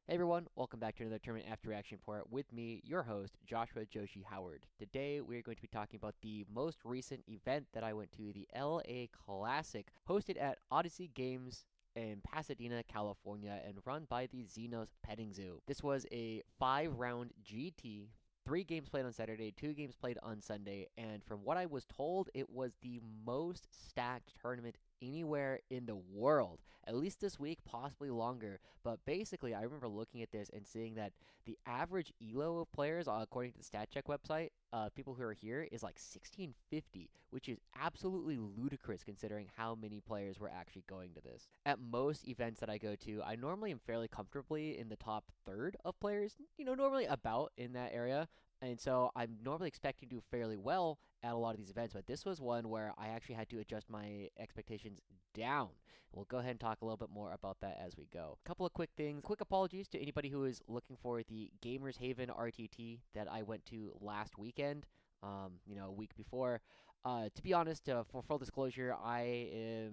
Hey everyone, welcome back to another Tournament After Reaction Report with me, your host, Joshua Joshi Howard. Today we're going to be talking about the most recent event that I went to, the LA Classic, hosted at Odyssey Games in Pasadena, California, and run by the Xenos Petting Zoo. This was a 5-round GT. 3 games played on Saturday, 2 games played on Sunday, and from what I was told, it was the most stacked tournament anywhere in the world. At least this week, possibly longer. But basically, I remember looking at this and seeing that the average elo of players, according to the StatCheck website, people who are here is like 1650, which is absolutely ludicrous considering how many players were actually going to this. At most events that I go to, I normally am fairly comfortably in the top third of players, normally about in that area. And so I'm normally expecting to do fairly well at a lot of these events, but this was one where I actually had to adjust my expectations down. We'll go ahead and talk a little bit more about that as we go. A couple of quick things. Quick apologies to anybody who is looking for the Gamers Haven RTT that I went to last weekend. A week before. To be honest, for full disclosure, I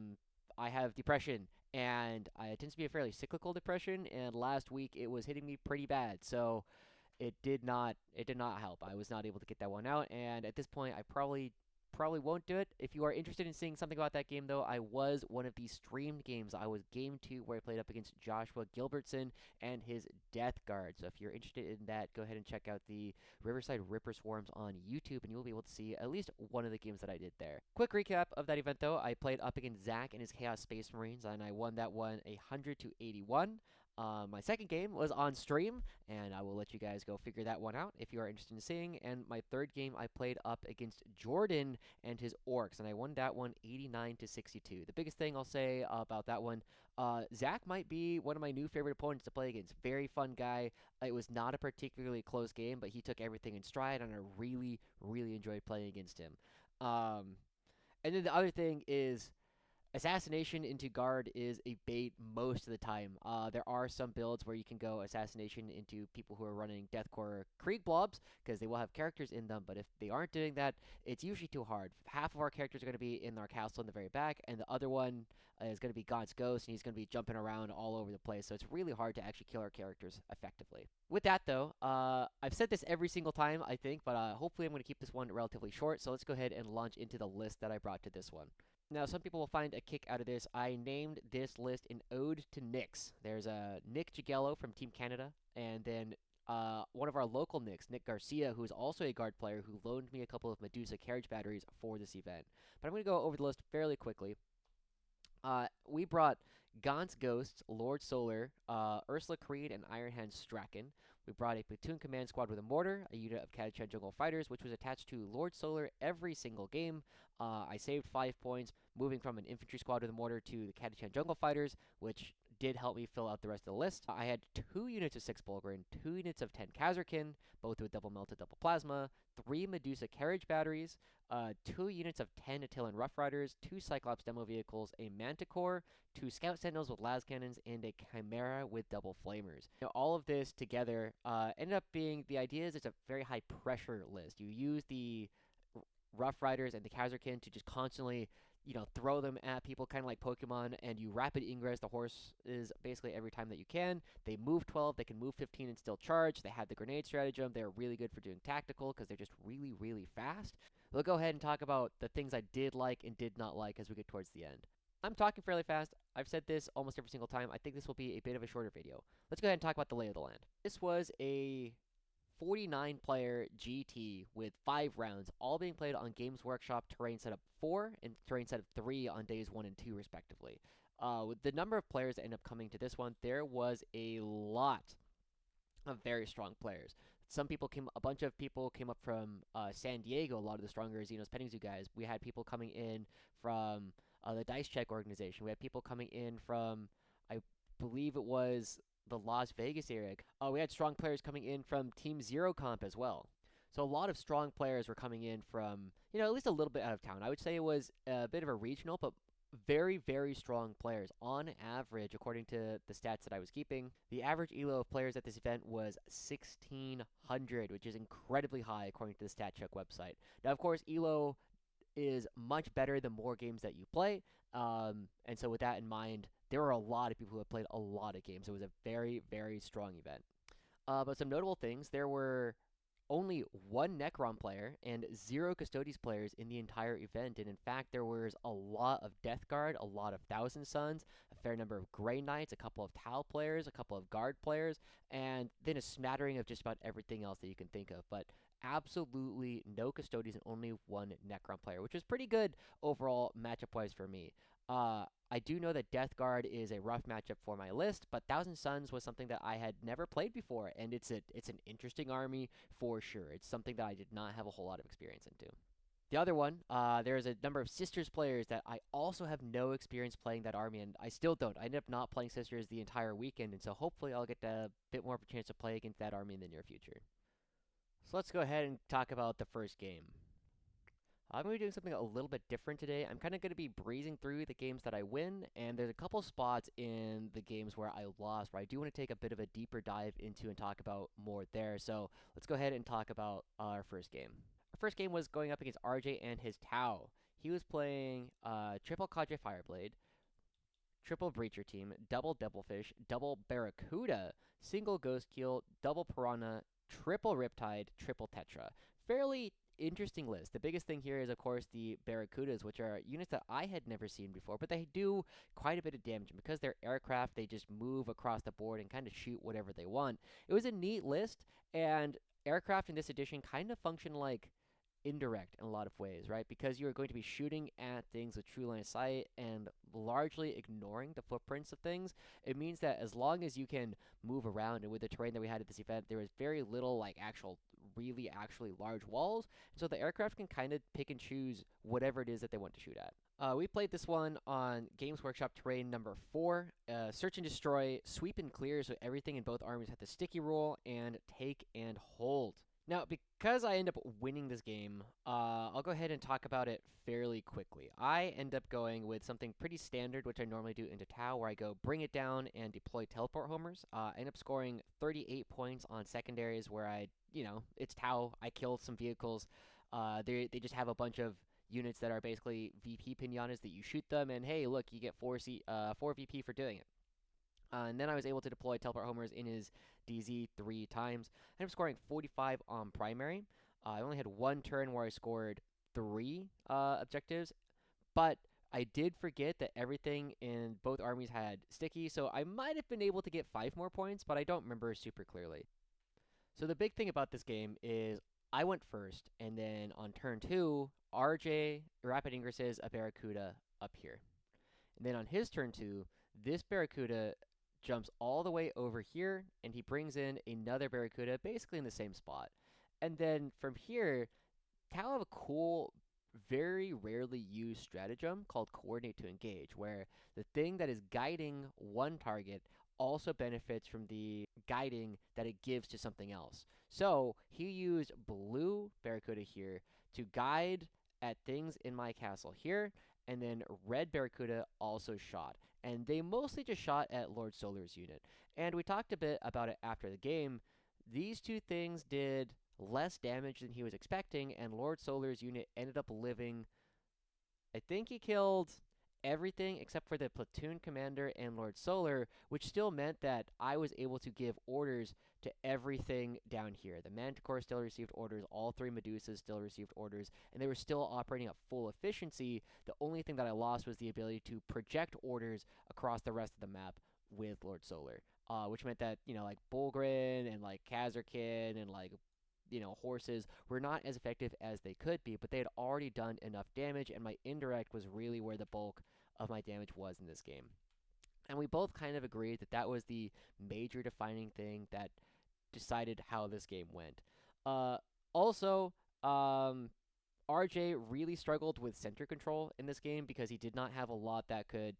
have depression, and it tends to be a fairly cyclical depression. And last week it was hitting me pretty bad, so it did not help. I was not able to get that one out, and at this point, I probably won't do it. If you are interested in seeing something about that game, though, I was one of the streamed games. I was game 2, where I played up against Joshua Gilbertson and his Death Guard. So if you're interested in that, go ahead and check out the Riverside Ripper Swarms on YouTube, and you'll be able to see at least one of the games that I did there. Quick recap of that event, though. I played up against Zach and his Chaos Space Marines, and I won that one 100 to 81. My second game was on stream, and I will let you guys go figure that one out if you are interested in seeing. And my third game, I played up against Jordan and his Orcs, and I won that one 89 to 62. The biggest thing I'll say about that one, Zach might be one of my new favorite opponents to play against. Very fun guy. It was not a particularly close game, but he took everything in stride, and I really, really enjoyed playing against him. And then the other thing is, assassination into guard is a bait most of the time. There are some builds where you can go assassination into people who are running Deathcore Krieg blobs because they will have characters in them, but if they aren't doing that, it's usually too hard. Half of our characters are going to be in our castle in the very back, and the other one is going to be Gaunt's ghost, and he's going to be jumping around all over the place, so it's really hard to actually kill our characters effectively. With that, though, I've said this every single time, I think, but hopefully I'm going to keep this one relatively short, so let's go ahead and launch into the list that I brought to this one. Now, some people will find a kick out of this. I named this list an ode to Nicks. There's a Nick Jagello from Team Canada, and then one of our local Nicks, Nick Garcia, who is also a guard player, who loaned me a couple of Medusa Carriage batteries for this event. But I'm going to go over the list fairly quickly. We brought Gaunt's Ghosts, Lord Solar, Ursula Creed, and Ironhand Straken. We brought a Platoon Command Squad with a Mortar, a unit of Catachan Jungle Fighters, which was attached to Lord Solar every single game. I saved 5 points, moving from an Infantry Squad with a Mortar to the Catachan Jungle Fighters, which did help me fill out the rest of the list. I had 2 units of 6 Bullgryn, 2 units of 10 Kasrkin, both with double melted, double plasma, 3 Medusa Carriage batteries, 2 units of 10 Attilan Rough Riders, 2 Cyclops demo vehicles, a Manticore, 2 Scout Sentinels with las cannons, and a Chimera with double flamers. Now, all of this together ended up being, the idea is it's a very high pressure list. You use the Rough Riders and the Kasrkin to just constantly, throw them at people, kind of like Pokemon, and you rapid ingress the horses basically every time that you can. They move 12, they can move 15 and still charge. They have the grenade stratagem. They're really good for doing tactical because they're just really, really fast. We'll go ahead and talk about the things I did like and did not like as we get towards the end. I'm talking fairly fast. I've said this almost every single time. I think this will be a bit of a shorter video. Let's go ahead and talk about the lay of the land. This was a 49-player GT with 5 rounds, all being played on Games Workshop Terrain Setup 4 and Terrain Setup 3 on days 1 and 2, respectively. With the number of players that end up coming to this one, there was a lot of very strong players. A bunch of people came up from San Diego, a lot of the stronger Xenos Petting Zoo guys. We had people coming in from the Dice Check organization. We had people coming in from, I believe it was the Las Vegas area. We had strong players coming in from Team Zero Comp as well. So a lot of strong players were coming in from, at least a little bit out of town. I would say it was a bit of a regional, but very, very strong players. On average, according to the stats that I was keeping, the average elo of players at this event was 1,600, which is incredibly high according to the StatCheck website. Now, of course, elo is much better the more games that you play, and so with that in mind, there were a lot of people who had played a lot of games. It was a very, very strong event. But some notable things, there were only one Necron player and zero Custodes players in the entire event. And in fact, there was a lot of Death Guard, a lot of Thousand Suns, a fair number of Grey Knights, a couple of Tau players, a couple of Guard players, and then a smattering of just about everything else that you can think of. But absolutely no Custodes and only one Necron player, which is pretty good overall matchup-wise for me. I do know that Death Guard is a rough matchup for my list, but Thousand Suns was something that I had never played before, and it's an interesting army for sure. It's something that I did not have a whole lot of experience into. The other one, there's a number of Sisters players that I also have no experience playing that army, and I still don't. I ended up not playing Sisters the entire weekend, and so hopefully I'll get a bit more of a chance to play against that army in the near future. So let's go ahead and talk about the first game. I'm going to be doing something a little bit different today. I'm kind of going to be breezing through the games that I win, and there's a couple spots in the games where I lost, where I do want to take a bit of a deeper dive into and talk about more there. So let's go ahead and talk about our first game. Our first game was going up against RJ and his Tau. He was playing triple Cadre Fireblade, triple Breacher Team, double Devilfish, double Barracuda, single Ghost Keel, double Piranha, triple Riptide, triple Tetra. Fairly interesting list. The biggest thing here is, of course, the Barracudas, which are units that I had never seen before, but they do quite a bit of damage. And because they're aircraft, they just move across the board and kind of shoot whatever they want. It was a neat list, and aircraft in this edition kind of function like indirect in a lot of ways, right? Because you're going to be shooting at things with true line of sight and largely ignoring the footprints of things. It means that as long as you can move around, and with the terrain that we had at this event, there was very little like really actually large walls, so the aircraft can kind of pick and choose whatever it is that they want to shoot at. We played this one on Games Workshop terrain number 4, search and destroy, sweep and clear, so everything in both armies had the sticky rule, and take and hold. Now, because I end up winning this game, I'll go ahead and talk about it fairly quickly. I end up going with something pretty standard, which I normally do into Tau, where I go bring it down and deploy teleport homers. I end up scoring 38 points on secondaries, where it's Tau. I killed some vehicles. They just have a bunch of units that are basically VP pinatas that you shoot them, and hey, look, you get 4 VP for doing it. And then I was able to deploy teleport homers in his DZ 3 times. I ended up scoring 45 on primary. I only had one turn where I scored 3 objectives, but I did forget that everything in both armies had sticky, so I might have been able to get 5 more points, but I don't remember super clearly. So the big thing about this game is I went first, and then on turn 2, RJ Rapid Ingresses a Barracuda up here. And then on his turn 2, this Barracuda jumps all the way over here, and he brings in another Barracuda basically in the same spot. And then from here, Tau have a cool, very rarely used stratagem called Coordinate to Engage, where the thing that is guiding one target also benefits from the guiding that it gives to something else. So he used blue Barracuda here to guide at things in my castle here, and then red Barracuda also shot. And they mostly just shot at Lord Solar's unit. And we talked a bit about it after the game. These two things did less damage than he was expecting, and Lord Solar's unit ended up living. I think he killed everything except for the platoon commander and Lord Solar, which still meant that I was able to give orders to everything down here. The Manticore still received orders, all 3 Medusas still received orders, and they were still operating at full efficiency. The only thing that I lost was the ability to project orders across the rest of the map with Lord Solar, which meant that, like Bullgryn and like Kasrkin and like horses were not as effective as they could be, but they had already done enough damage, and my indirect was really where the bulk of my damage was in this game. And we both kind of agreed that that was the major defining thing that decided how this game went. Also, RJ really struggled with center control in this game because he did not have a lot that could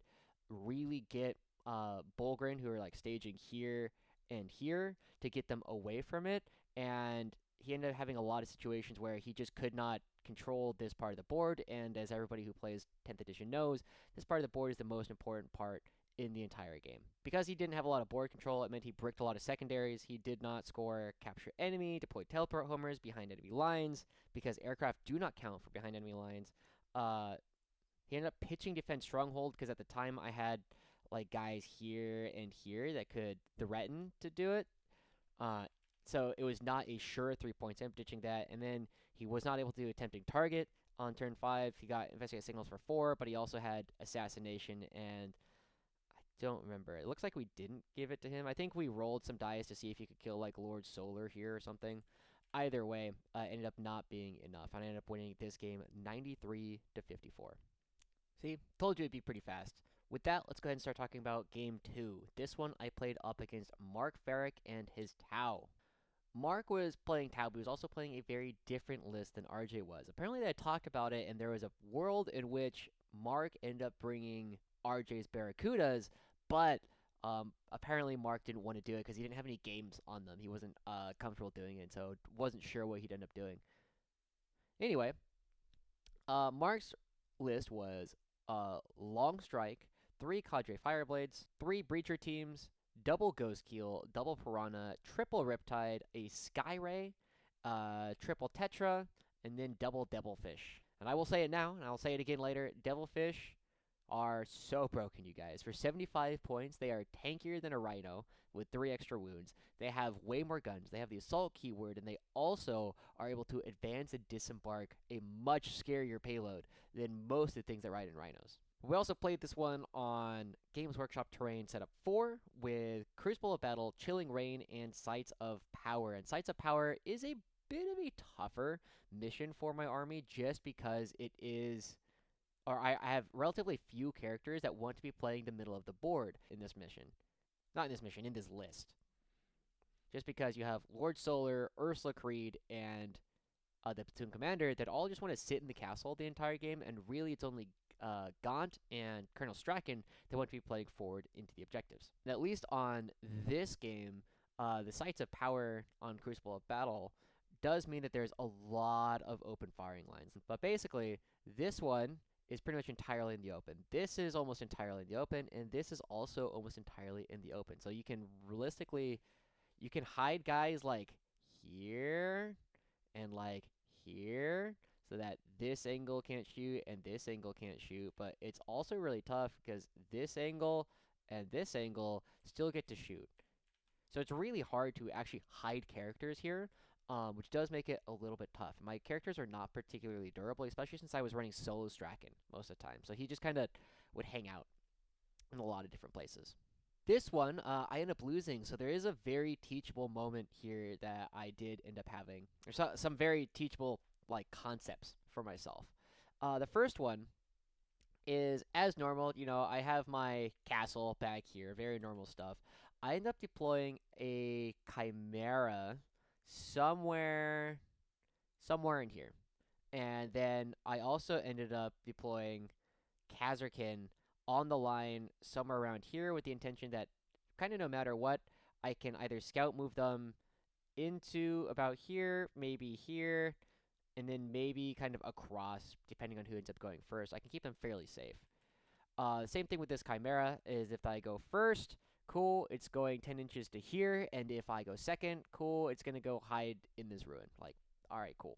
really get Bullgryn, who are like staging here and here, to get them away from it, and he ended up having a lot of situations where he just could not control this part of the board, and as everybody who plays 10th edition knows, this part of the board is the most important part in the entire game. Because he didn't have a lot of board control, it meant he bricked a lot of secondaries, he did not score capture enemy, deploy teleport homers behind enemy lines, because aircraft do not count for behind enemy lines. He ended up pitching defense stronghold, because at the time I had like guys here and here that could threaten to do it. Uh, so it was not a sure 3 points. I'm ditching that, and then he was not able to do attempting target on turn 5. He got investigate signals for 4, but he also had assassination, and I don't remember. It looks like we didn't give it to him. I think we rolled some dice to see if he could kill like Lord Solar here or something. Either way, ended up not being enough, and I ended up winning this game 93-54. See, told you it'd be pretty fast. With that, let's go ahead and start talking about game 2. This one I played up against Mark Farrick and his Tau. Mark was playing Tau, but he was also playing a very different list than RJ was. Apparently, they had talked about it, and there was a world in which Mark ended up bringing RJ's Barracudas, but apparently Mark didn't want to do it because he didn't have any games on them. He wasn't comfortable doing it, so wasn't sure what he'd end up doing. Anyway, Mark's list was Long Strike, 3 Cadre Fireblades, 3 Breacher teams, double Ghost Keel, double Piranha, triple Riptide, a Skyray, triple Tetra, and then double Devilfish. And I will say it now, and I'll say it again later, Devilfish are so broken, you guys. For 75 points, they are tankier than a Rhino with 3 extra wounds. They have way more guns. They have the Assault keyword, and they also are able to advance and disembark a much scarier payload than most of the things that ride in Rhinos. We also played this one on Games Workshop Terrain Setup 4 with Crucible of Battle, Chilling Rain, and Sights of Power. And Sights of Power is a bit of a tougher mission for my army just because it is... or I have relatively few characters that want to be playing the middle of the board in this mission. Not in this mission, in this list. Just because you have Lord Solar, Ursula Creed, and the Platoon Commander that all just want to sit in the castle the entire game, and really it's only Gaunt and Colonel Straken that want to be playing forward into the objectives. And at least on this game, the Sights of Power on Crucible of Battle does mean that there's a lot of open firing lines. But basically, this one is pretty much entirely in the open. This is almost entirely in the open, and this is also almost entirely in the open. So you can realistically, you can hide guys like here and like here so that this angle can't shoot and this angle can't shoot, but it's also really tough because this angle and this angle still get to shoot. So it's really hard to actually hide characters here, which does make it a little bit tough. My characters are not particularly durable, especially since I was running solo Straken most of the time. So he just kind of would hang out in a lot of different places. This one, I ended up losing, so there is a very teachable moment here that I did end up having. There's some very teachable, like, concepts for myself. The first one is, as normal, you know, I have my castle back here, very normal stuff. I end up deploying a Chimera somewhere in here. And then I also ended up deploying Kasrkin on the line somewhere around here with the intention that kind of no matter what, I can either scout move them into about here, maybe here, and then maybe kind of across, depending on who ends up going first. I can keep them fairly safe. Same thing with this Chimera is if I go first, cool, it's going 10 inches to here, and if I go second, cool, it's going to go hide in this ruin. Like, alright, cool.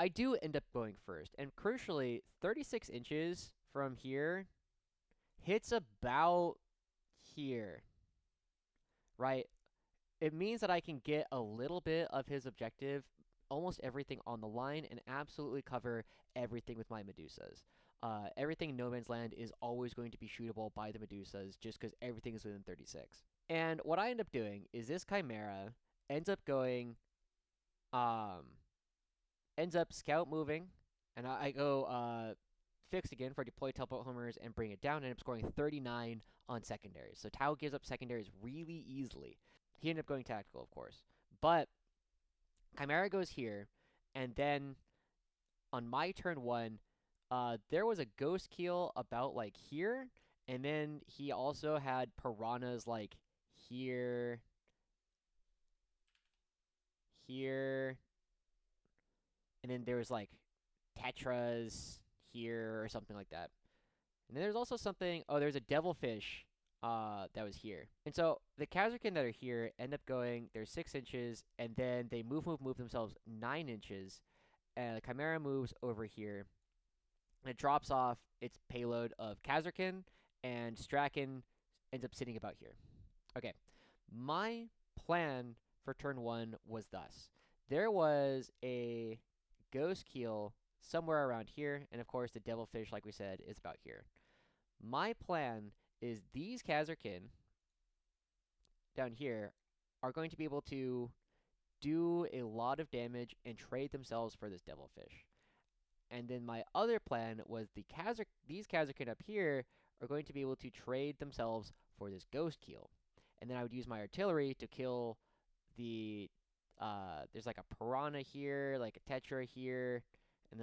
I do end up going first, and crucially, 36 inches from here hits about here, right? It means that I can get a little bit of his objective, almost everything on the line, and absolutely cover everything with my Medusas. Everything in No Man's Land is always going to be shootable by the Medusas just because everything is within 36. And what I end up doing is this Chimera ends up going, ends up scout moving, and I go fixed again for deploy teleport homers and bring it down, and I'm scoring 39 on secondaries. So Tau gives up secondaries really easily. He ended up going tactical, of course. But Chimera goes here, and then on my turn 1, there was a Ghost Keel about, like, here, and then he also had Piranhas, like, here, here, and then there was, like, Tetras here or something like that. And then there's also something, oh, there's a Devilfish that was here. And so the Kasrkin that are here end up going, they're 6 inches, and then they move themselves 9 inches, and the Chimera moves over here, and it drops off its payload of Kasrkin and Straken ends up sitting about here. Okay, my plan for turn 1 was thus. There was a Ghost Keel somewhere around here, and of course the Devilfish, like we said, is about here. My plan is these Kasrkin down here are going to be able to do a lot of damage and trade themselves for this Devilfish. And then my other plan was these Kasrkin up here are going to be able to trade themselves for this Ghost Keel. And then I would use my artillery to kill the there's like a piranha here, like a tetra here, and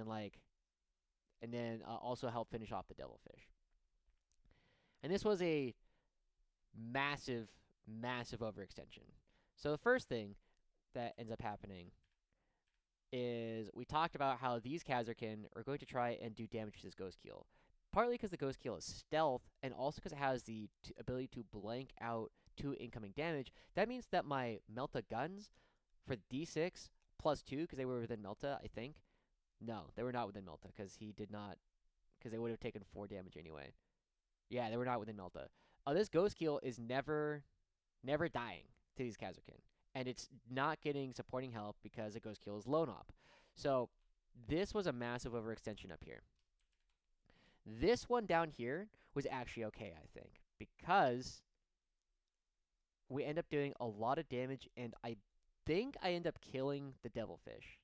then also help finish off the Devilfish. And this was a massive, massive overextension. So the first thing that ends up happening is we talked about how these Kasrkin are going to try and do damage to this Ghost Keel. Partly because the Ghost Keel is stealth, and also because it has the ability to blank out 2 incoming damage. That means that my Melta guns for D6 plus 2, because they were within Melta, I think. No, they were not within Melta, because they would have taken 4 damage anyway. Yeah, they were not within Melta. This Ghost Keel is never dying to these Kasrkin. And it's not getting supporting help because the Ghost Keel is lone op. So this was a massive overextension up here. This one down here was actually okay, I think, because we end up doing a lot of damage, and I think I end up killing the Devilfish.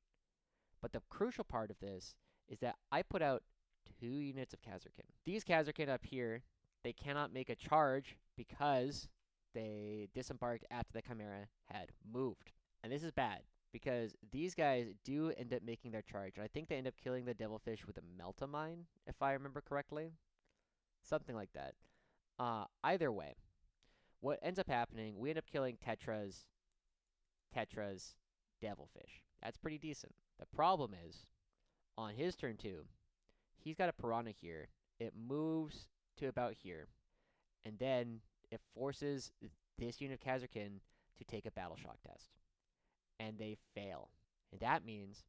But the crucial part of this is that I put out 2 units of Kasrkin. These Kasrkin up here, they cannot make a charge because they disembarked after the Chimera had moved. And this is bad, because these guys do end up making their charge. And I think they end up killing the Devilfish with a Melta Mine, if I remember correctly. Something like that. Either way, what ends up happening, we end up killing Tetra's Devilfish. That's pretty decent. The problem is, on his turn 2, he's got a Piranha here. It moves to about here. And then it forces this unit of Kasrkin to take a Battle Shock test. And they fail. And that means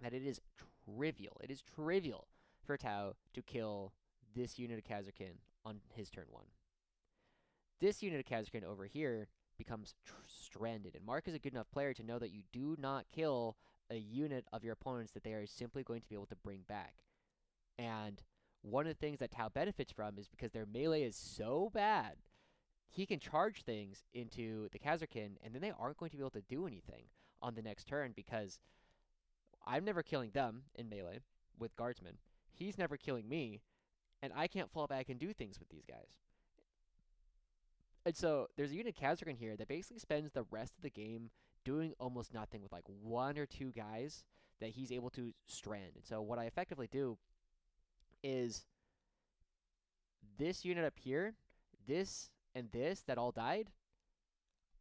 that it is trivial for Tau to kill this unit of Kasrkin on his turn 1. This unit of Kasrkin over here becomes stranded. And Mark is a good enough player to know that you do not kill a unit of your opponents that they are simply going to be able to bring back. And one of the things that Tau benefits from is because their melee is so bad, he can charge things into the Kasrkin, and then they aren't going to be able to do anything on the next turn, because I'm never killing them in melee with Guardsmen. He's never killing me, and I can't fall back and do things with these guys. And so there's a unit Kasrkin here that basically spends the rest of the game doing almost nothing with like 1 or 2 guys that he's able to strand. And so what I effectively do is this unit up here, this and this that all died,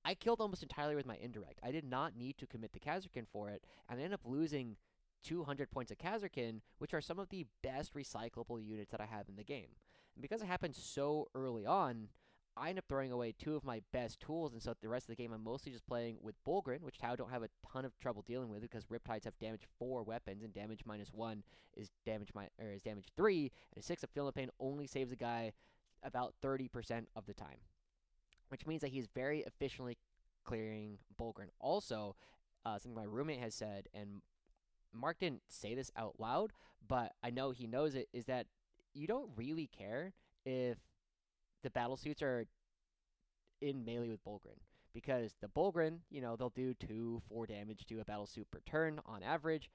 I killed almost entirely with my indirect. I did not need to commit the Kasrkin for it, and I ended up losing 200 points of Kasrkin, which are some of the best recyclable units that I have in the game. And because it happened so early on, I end up throwing away 2 of my best tools, and so the rest of the game I'm mostly just playing with Bullgryn, which Tau don't have a ton of trouble dealing with because Riptides have damage 4 weapons, and damage -1 is damage 3, and a 6 of Feel No Pain only saves a guy about 30% of the time, which means that he's very efficiently clearing Bullgryn. Also, something my roommate has said, and Mark didn't say this out loud, but I know he knows it, is that you don't really care if the battle suits are in melee with Bullgryn, because the Bullgryn, they'll do 2-4 damage to a battle suit per turn on average,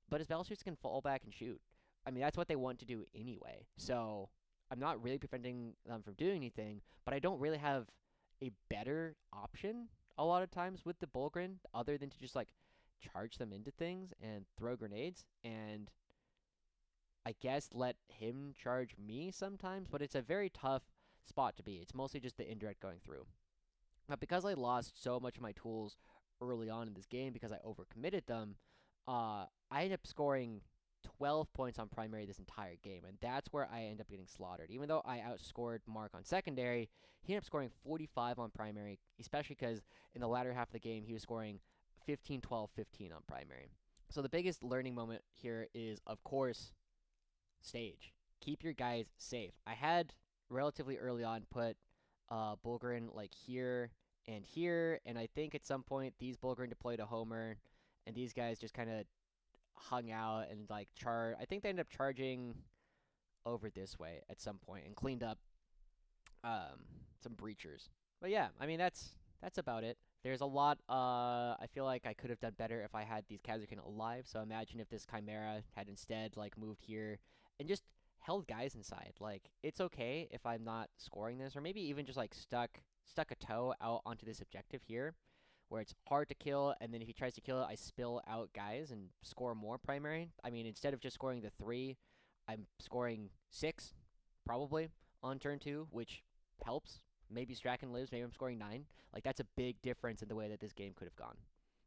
but his battle suits can fall back and shoot. I mean, that's what they want to do anyway, so I'm not really preventing them from doing anything, but I don't really have a better option a lot of times with the Bullgryn other than to just like charge them into things and throw grenades and I guess let him charge me sometimes, but it's a very tough spot to be. It's mostly just the indirect going through. But because I lost so much of my tools early on in this game because I overcommitted them, I ended up scoring 12 points on primary this entire game, and that's where I end up getting slaughtered. Even though I outscored Mark on secondary, he ended up scoring 45 on primary, especially because in the latter half of the game, he was scoring 15, 12, 15 on primary. So the biggest learning moment here is, of course, stage. keep your guys safe. I had relatively early on put Bullgryn like here, and I think at some point these Bullgryn deployed a Homer, and these guys just kind of hung out and like I think they ended up charging over this way at some point and cleaned up some breachers. But yeah, I mean that's about it. There's a lot. I feel like I could have done better if I had these Kasrkin alive. So imagine if this Chimera had instead like moved here and just held guys inside. Like it's okay if I'm not scoring this, or maybe even just like stuck a toe out onto this objective here, where it's hard to kill, and then if he tries to kill it, I spill out guys and score more primary. I mean, instead of just scoring the 3, I'm scoring 6, probably, on turn 2, which helps. Maybe Straken lives, maybe I'm scoring 9. Like, that's a big difference in the way that this game could have gone.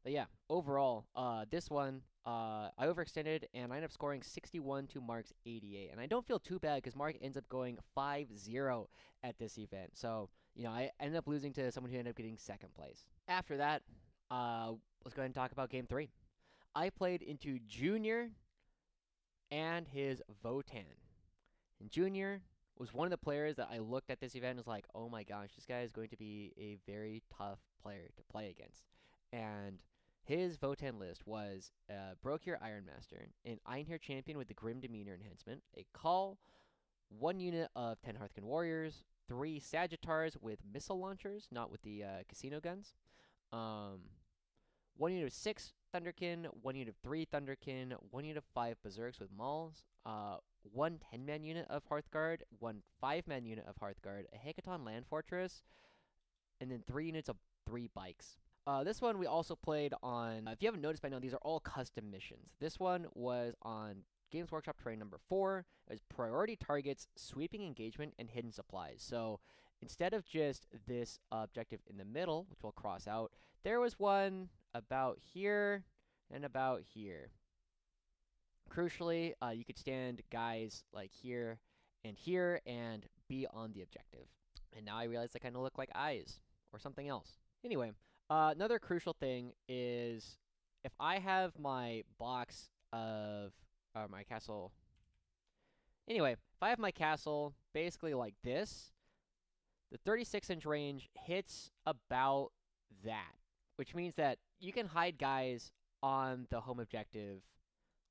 But yeah, overall, this one, I overextended, and I ended up scoring 61 to Mark's 88. And I don't feel too bad, because Mark ends up going 5-0 at this event. So, you know, I ended up losing to someone who ended up getting 2nd place. After that, let's go ahead and talk about Game 3. I played into Junior and his Votann. And Junior was one of the players that I looked at this event and was like, oh my gosh, this guy is going to be a very tough player to play against. And his Votann list was Brokir Ironmaster, an Einherjar champion with the Grim Demeanor enhancement, a Call, 1 unit of 10 Hearthkin Warriors, 3 Sagittars with missile launchers, not with the casino guns, 1 unit of 6 Thunderkin, 1 unit of 3 Thunderkin, 1 unit of 5 Berserks with Mauls, 1 10-man unit of Hearthguard, 1 5-man unit of Hearthguard, a Hecaton Land Fortress, and then 3 units of 3 bikes. This one we also played on, if you haven't noticed by now, these are all custom missions. This one was on Games Workshop terrain number 4. It was priority targets, sweeping engagement, and hidden supplies. So instead of just this objective in the middle, which we'll cross out, there was one about here and about here. Crucially, you could stand guys like here and be on the objective. And now I realize they kind of look like eyes or something else. Anyway, another crucial thing is if I have my box of my castle. Anyway, if I have my castle basically like this, the 36-inch range hits about that, which means that you can hide guys on the home objective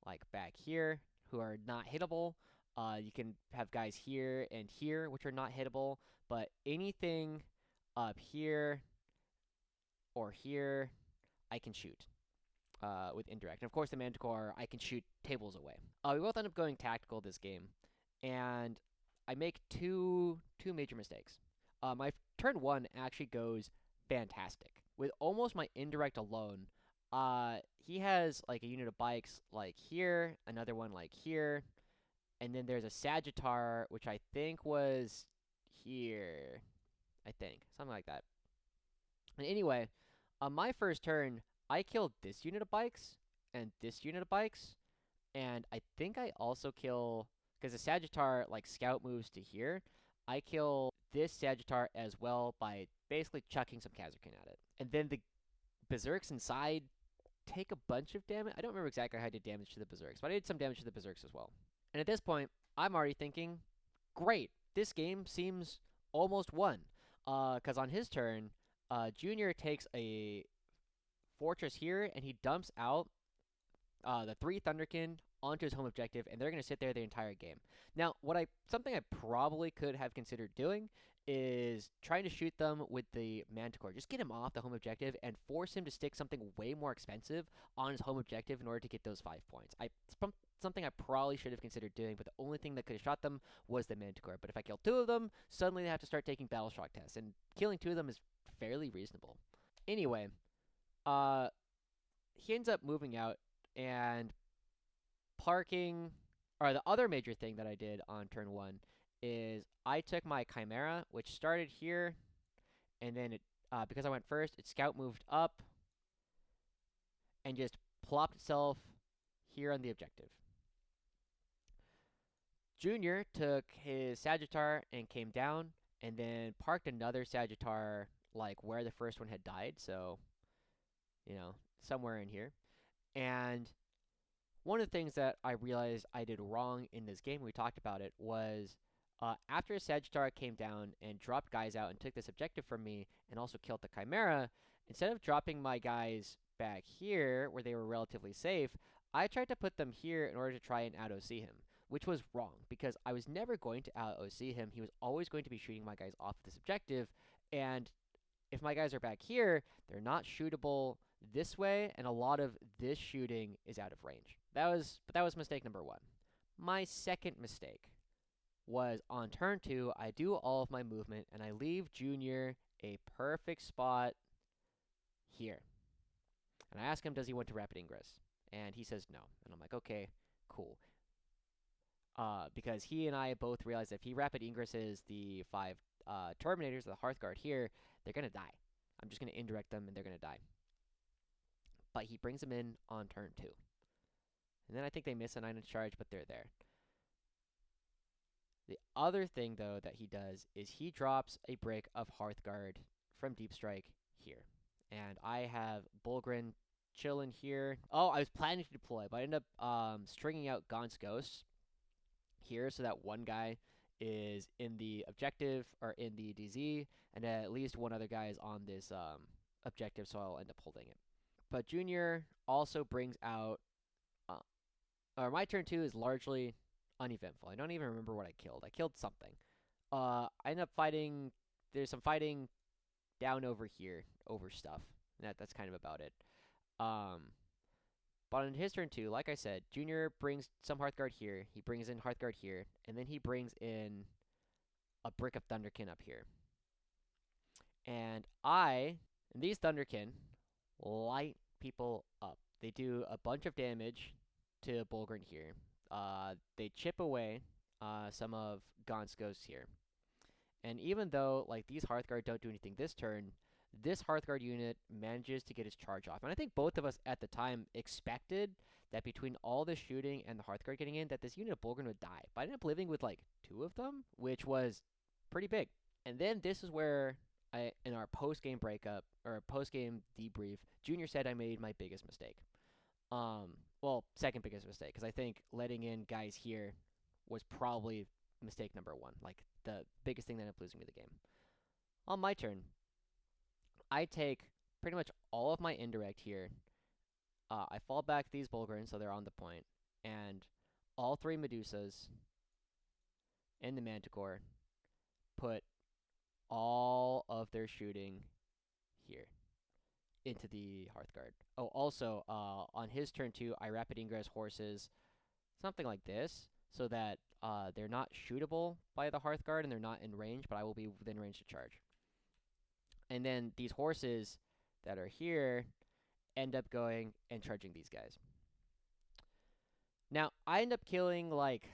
like back here who are not hittable. You can have guys here and here which are not hittable, but anything up here or here I can shoot with indirect. And of course the Manticore, I can shoot tables away. We both end up going tactical this game, and I make two major mistakes. My turn 1 actually goes fantastic. With almost my indirect alone, he has like a unit of bikes like here, another one like here, and then there's a Sagittar, which I think was here. I think. Something like that. And anyway, on my first turn, I killed this unit of bikes and this unit of bikes, and I think I also kill, because the Sagittar like scout moves to here, I kill this Sagittar as well by basically chucking some Kasrkin at it. And then the Berserks inside take a bunch of damage. I don't remember exactly how I did damage to the Berserks, but I did some damage to the Berserks as well. And at this point, I'm already thinking, great, this game seems almost won. Because on his turn, Junior takes a fortress here, and he dumps out the 3 Thunderkin onto his home objective, and they're going to sit there the entire game. Now, something I probably could have considered doing is trying to shoot them with the Manticore. Just get him off the home objective and force him to stick something way more expensive on his home objective in order to get those 5 points. Something I probably should have considered doing, but the only thing that could have shot them was the Manticore. But if I kill 2 of them, suddenly they have to start taking battle shock tests, and killing 2 of them is fairly reasonable. Anyway, he ends up moving out and parking, or the other major thing that I did on turn 1 is I took my Chimera, which started here, and then it, because I went first, its scout moved up and just plopped itself here on the objective. Junior took his Sagittar and came down, and then parked another Sagittar like where the first one had died, so, you know, somewhere in here. And one of the things that I realized I did wrong in this game, we talked about it, was after Sagittara came down and dropped guys out and took this objective from me and also killed the Chimera, instead of dropping my guys back here where they were relatively safe, I tried to put them here in order to try and out-OC him, which was wrong because I was never going to out-OC him. He was always going to be shooting my guys off this objective, and if my guys are back here, they're not shootable this way, and a lot of this shooting is out of range. That was mistake number one. My second mistake was on turn 2, I do all of my movement, and I leave Junior a perfect spot here. And I ask him, does he want to rapid ingress? And he says no. And I'm like, okay, cool. Because he and I both realized that if he rapid ingresses the 5 Terminators, the Hearthguard here, they're going to die. I'm just going to indirect them, and they're going to die. But he brings them in on turn 2. And then I think they miss a 9-inch charge, but they're there. The other thing, though, that he does is he drops a brick of Hearthguard from Deep Strike here. And I have Bullgryn chilling here. Oh, I was planning to deploy, but I ended up stringing out Gaunt's Ghosts here so that one guy is in the objective, or in the DZ, and at least one other guy is on this objective, so I'll end up holding it. But Junior also brings out, or my turn 2 is largely uneventful. I don't even remember what I killed. I killed something. I end up fighting, there's some fighting down over here over stuff. That's kind of about it. But on his turn 2, like I said, Junior brings some Hearthguard here. He brings in Hearthguard here, and then he brings in a brick of Thunderkin up here. And these Thunderkin light people up. They do a bunch of damage to Bullgryn here. They chip away some of Gaunt's Ghosts here. And even though like these Hearthguard don't do anything this turn, this Hearthguard unit manages to get his charge off. And I think both of us at the time expected that between all the shooting and the Hearthguard getting in, that this unit of Bullgryn would die. But I ended up living with like 2 of them, which was pretty big. And then this is where in our post-game breakup, or post-game debrief, Junior said I made my biggest mistake. Well, second biggest mistake, because I think letting in guys here was probably mistake number 1. Like, the biggest thing that ended up losing me the game. On my turn, I take pretty much all of my indirect here. I fall back these Bullgryn, so they're on the point. And all 3 Medusas and the Manticore put all of their shooting here into the Hearthguard. Oh, also, on his turn 2, I rapid ingress horses, something like this, so that they're not shootable by the Hearthguard and they're not in range, but I will be within range to charge. And then these horses that are here end up going and charging these guys. Now, I end up killing like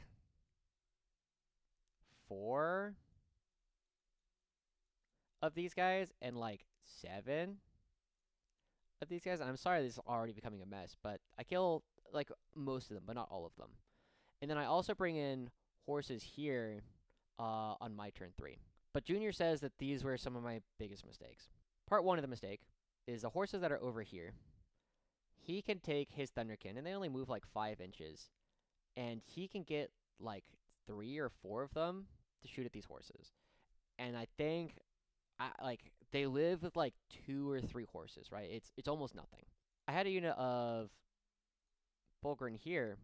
4 of these guys and like 7 of these guys. And I'm sorry this is already becoming a mess, but I kill like most of them, but not all of them. And then I also bring in horses here on my turn 3. But Junior says that these were some of my biggest mistakes. Part 1 of the mistake is the horses that are over here. He can take his Thunderkin, and they only move like 5 inches. And he can get like 3 or 4 of them to shoot at these horses. And I think like they live with like 2 or 3 horses, right? It's almost nothing. I had a unit of Bullgryn here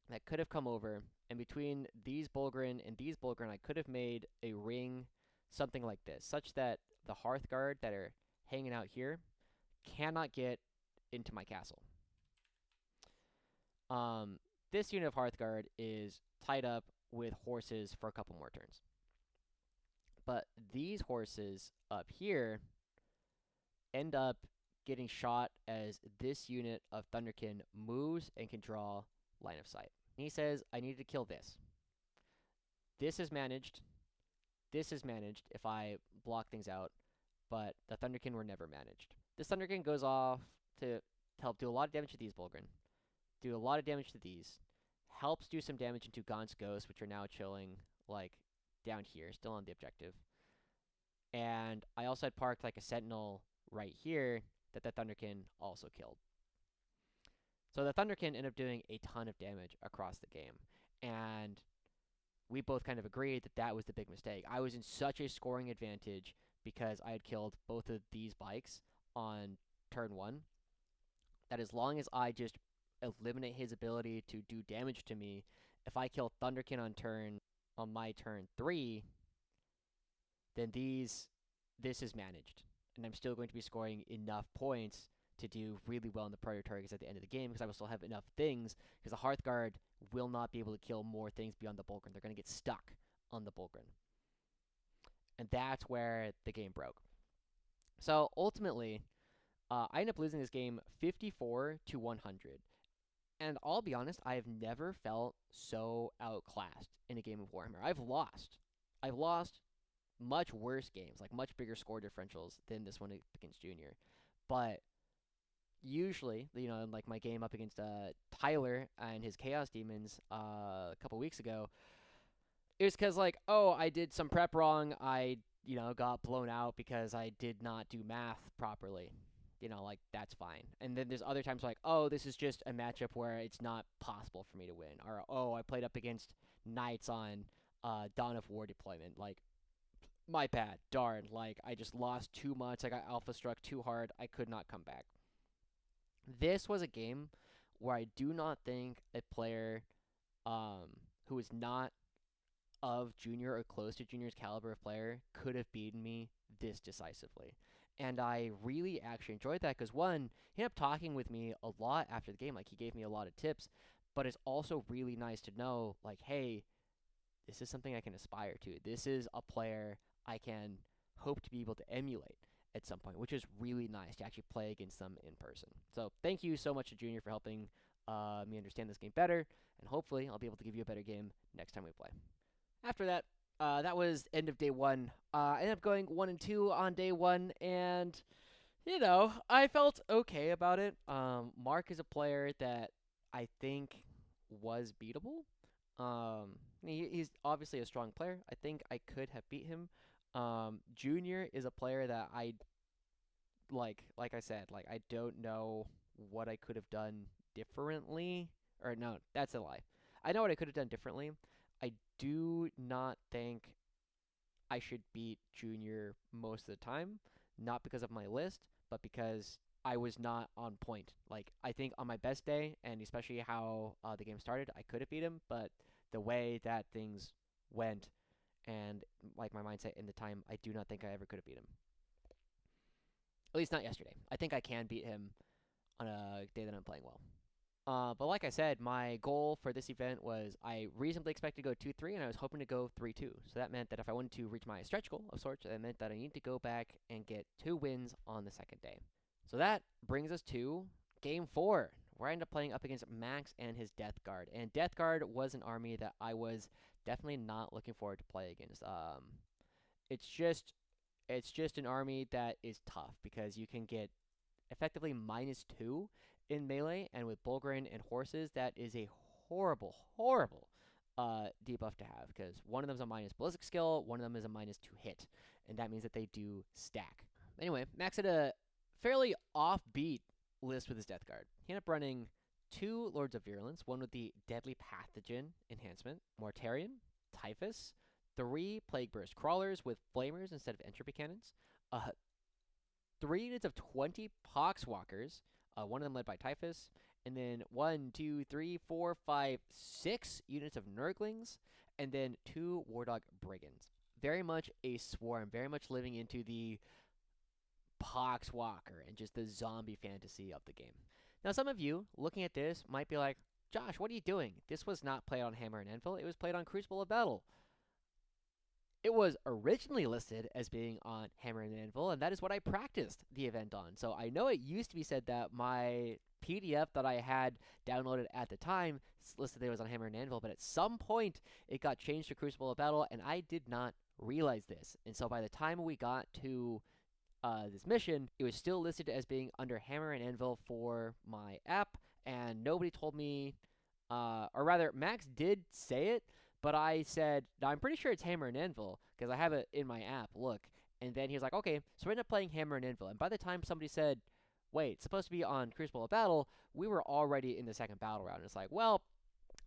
that could have come over, and between these Bullgryn and these Bullgryn, I could have made a ring, something like this, such that the Hearthguard that are hanging out here cannot get into my castle. This unit of Hearthguard is tied up with horses for a couple more turns. But these horses up here end up getting shot as this unit of Thunderkin moves and can draw line of sight. And he says, I need to kill this. This is managed. This is managed if I block things out, but the Thunderkin were never managed. This Thunderkin goes off to help do a lot of damage to these Bullgryn, do a lot of damage to these, helps do some damage into Gaunt's Ghosts, which are now chilling, like, down here, still on the objective. And I also had parked, like, a Sentinel right here that the Thunderkin also killed. So the Thunderkin ended up doing a ton of damage across the game. And we both kind of agreed that that was the big mistake. I was in such a scoring advantage because I had killed both of these bikes on turn 1 that as long as I just eliminate his ability to do damage to me, if I kill Thunderkin on my turn 3, then this is managed. And I'm still going to be scoring enough points to do really well in the priority targets at the end of the game because I will still have enough things because the Hearthguard will not be able to kill more things beyond the Bullgryn. They're going to get stuck on the Bullgryn. And that's where the game broke. So ultimately, I ended up losing this game 54 to 100. And I'll be honest, I have never felt so outclassed in a game of Warhammer. I've lost much worse games, like much bigger score differentials than this one against Junior. But usually, like my game up against Tyler and his Chaos Demons a couple weeks ago, it was because, like, oh, I did some prep wrong. I, got blown out because I did not do math properly. Like, that's fine. And then there's other times like, oh, this is just a matchup where it's not possible for me to win. Or, oh, I played up against Knights on Dawn of War deployment. Like, my bad. Darn. Like, I just lost too much. I got alpha struck too hard. I could not come back. This was a game where I do not think a player who is not of Junior or close to Junior's caliber of player could have beaten me this decisively. And I really actually enjoyed that because, one, he ended up talking with me a lot after the game. Like, he gave me a lot of tips. But it's also really nice to know, like, hey, this is something I can aspire to. This is a player I can hope to be able to emulate at some point, which is really nice to actually play against them in person. So thank you so much to Junior for helping me understand this game better. And hopefully I'll be able to give you a better game next time we play. After that, that was end of day 1. I ended up going 1 and 2 on day 1, and I felt okay about it. Mark is a player that I think was beatable. He's obviously a strong player. I think I could have beat him. Junior is a player that I like I said, like, I don't know what I could have done differently. Or no, that's a lie. I know what I could have done differently. I do not think I should beat Junior most of the time, not because of my list, but because I was not on point. Like, I think on my best day, and especially how the game started, I could have beat him, but the way that things went and, like, my mindset in the time, I do not think I ever could have beat him. At least not yesterday. I think I can beat him on a day that I'm playing well. But like I said, my goal for this event was I reasonably expected to go 2-3, and I was hoping to go 3-2. So that meant that if I wanted to reach my stretch goal of sorts, that meant that I need to go back and get 2 wins on the second day. So that brings us to Game 4, where I ended up playing up against Max and his Death Guard. And Death Guard was an army that I was definitely not looking forward to play against. It's just an army that is tough because you can get effectively -2 in melee, and with Bullgryn and horses, that is a horrible, horrible debuff to have, because one of them is a minus ballistic skill, one of them is a -2 hit, and that means that they do stack. Anyway, Max had a fairly offbeat list with his Death Guard. He ended up running 2 Lords of Virulence, one with the Deadly Pathogen enhancement, Mortarian, Typhus, 3 Plague Burst Crawlers with Flamers instead of Entropy Cannons, 3 units of 20 Poxwalkers, one of them led by Typhus, and then 1, 2, 3, 4, 5, 6 units of Nurglings, and then 2 Wardog Brigands. Very much a swarm, very much living into the Poxwalker and just the zombie fantasy of the game. Now, some of you looking at this might be like, Josh, what are you doing? This was not played on Hammer and Anvil, it was played on Crucible of Battle. It was originally listed as being on Hammer and Anvil, and that is what I practiced the event on. So I know it used to be said that my PDF that I had downloaded at the time listed that it was on Hammer and Anvil, but at some point it got changed to Crucible of Battle, and I did not realize this. And so by the time we got to this mission, it was still listed as being under Hammer and Anvil for my app, and nobody told me, or rather, Max did say it, but I said, no, I'm pretty sure it's Hammer and Anvil, because I have it in my app, look. And then he was like, okay, so we ended up playing Hammer and Anvil. And by the time somebody said, wait, it's supposed to be on Crucible of Battle. We were already in the second battle round. It's like, well,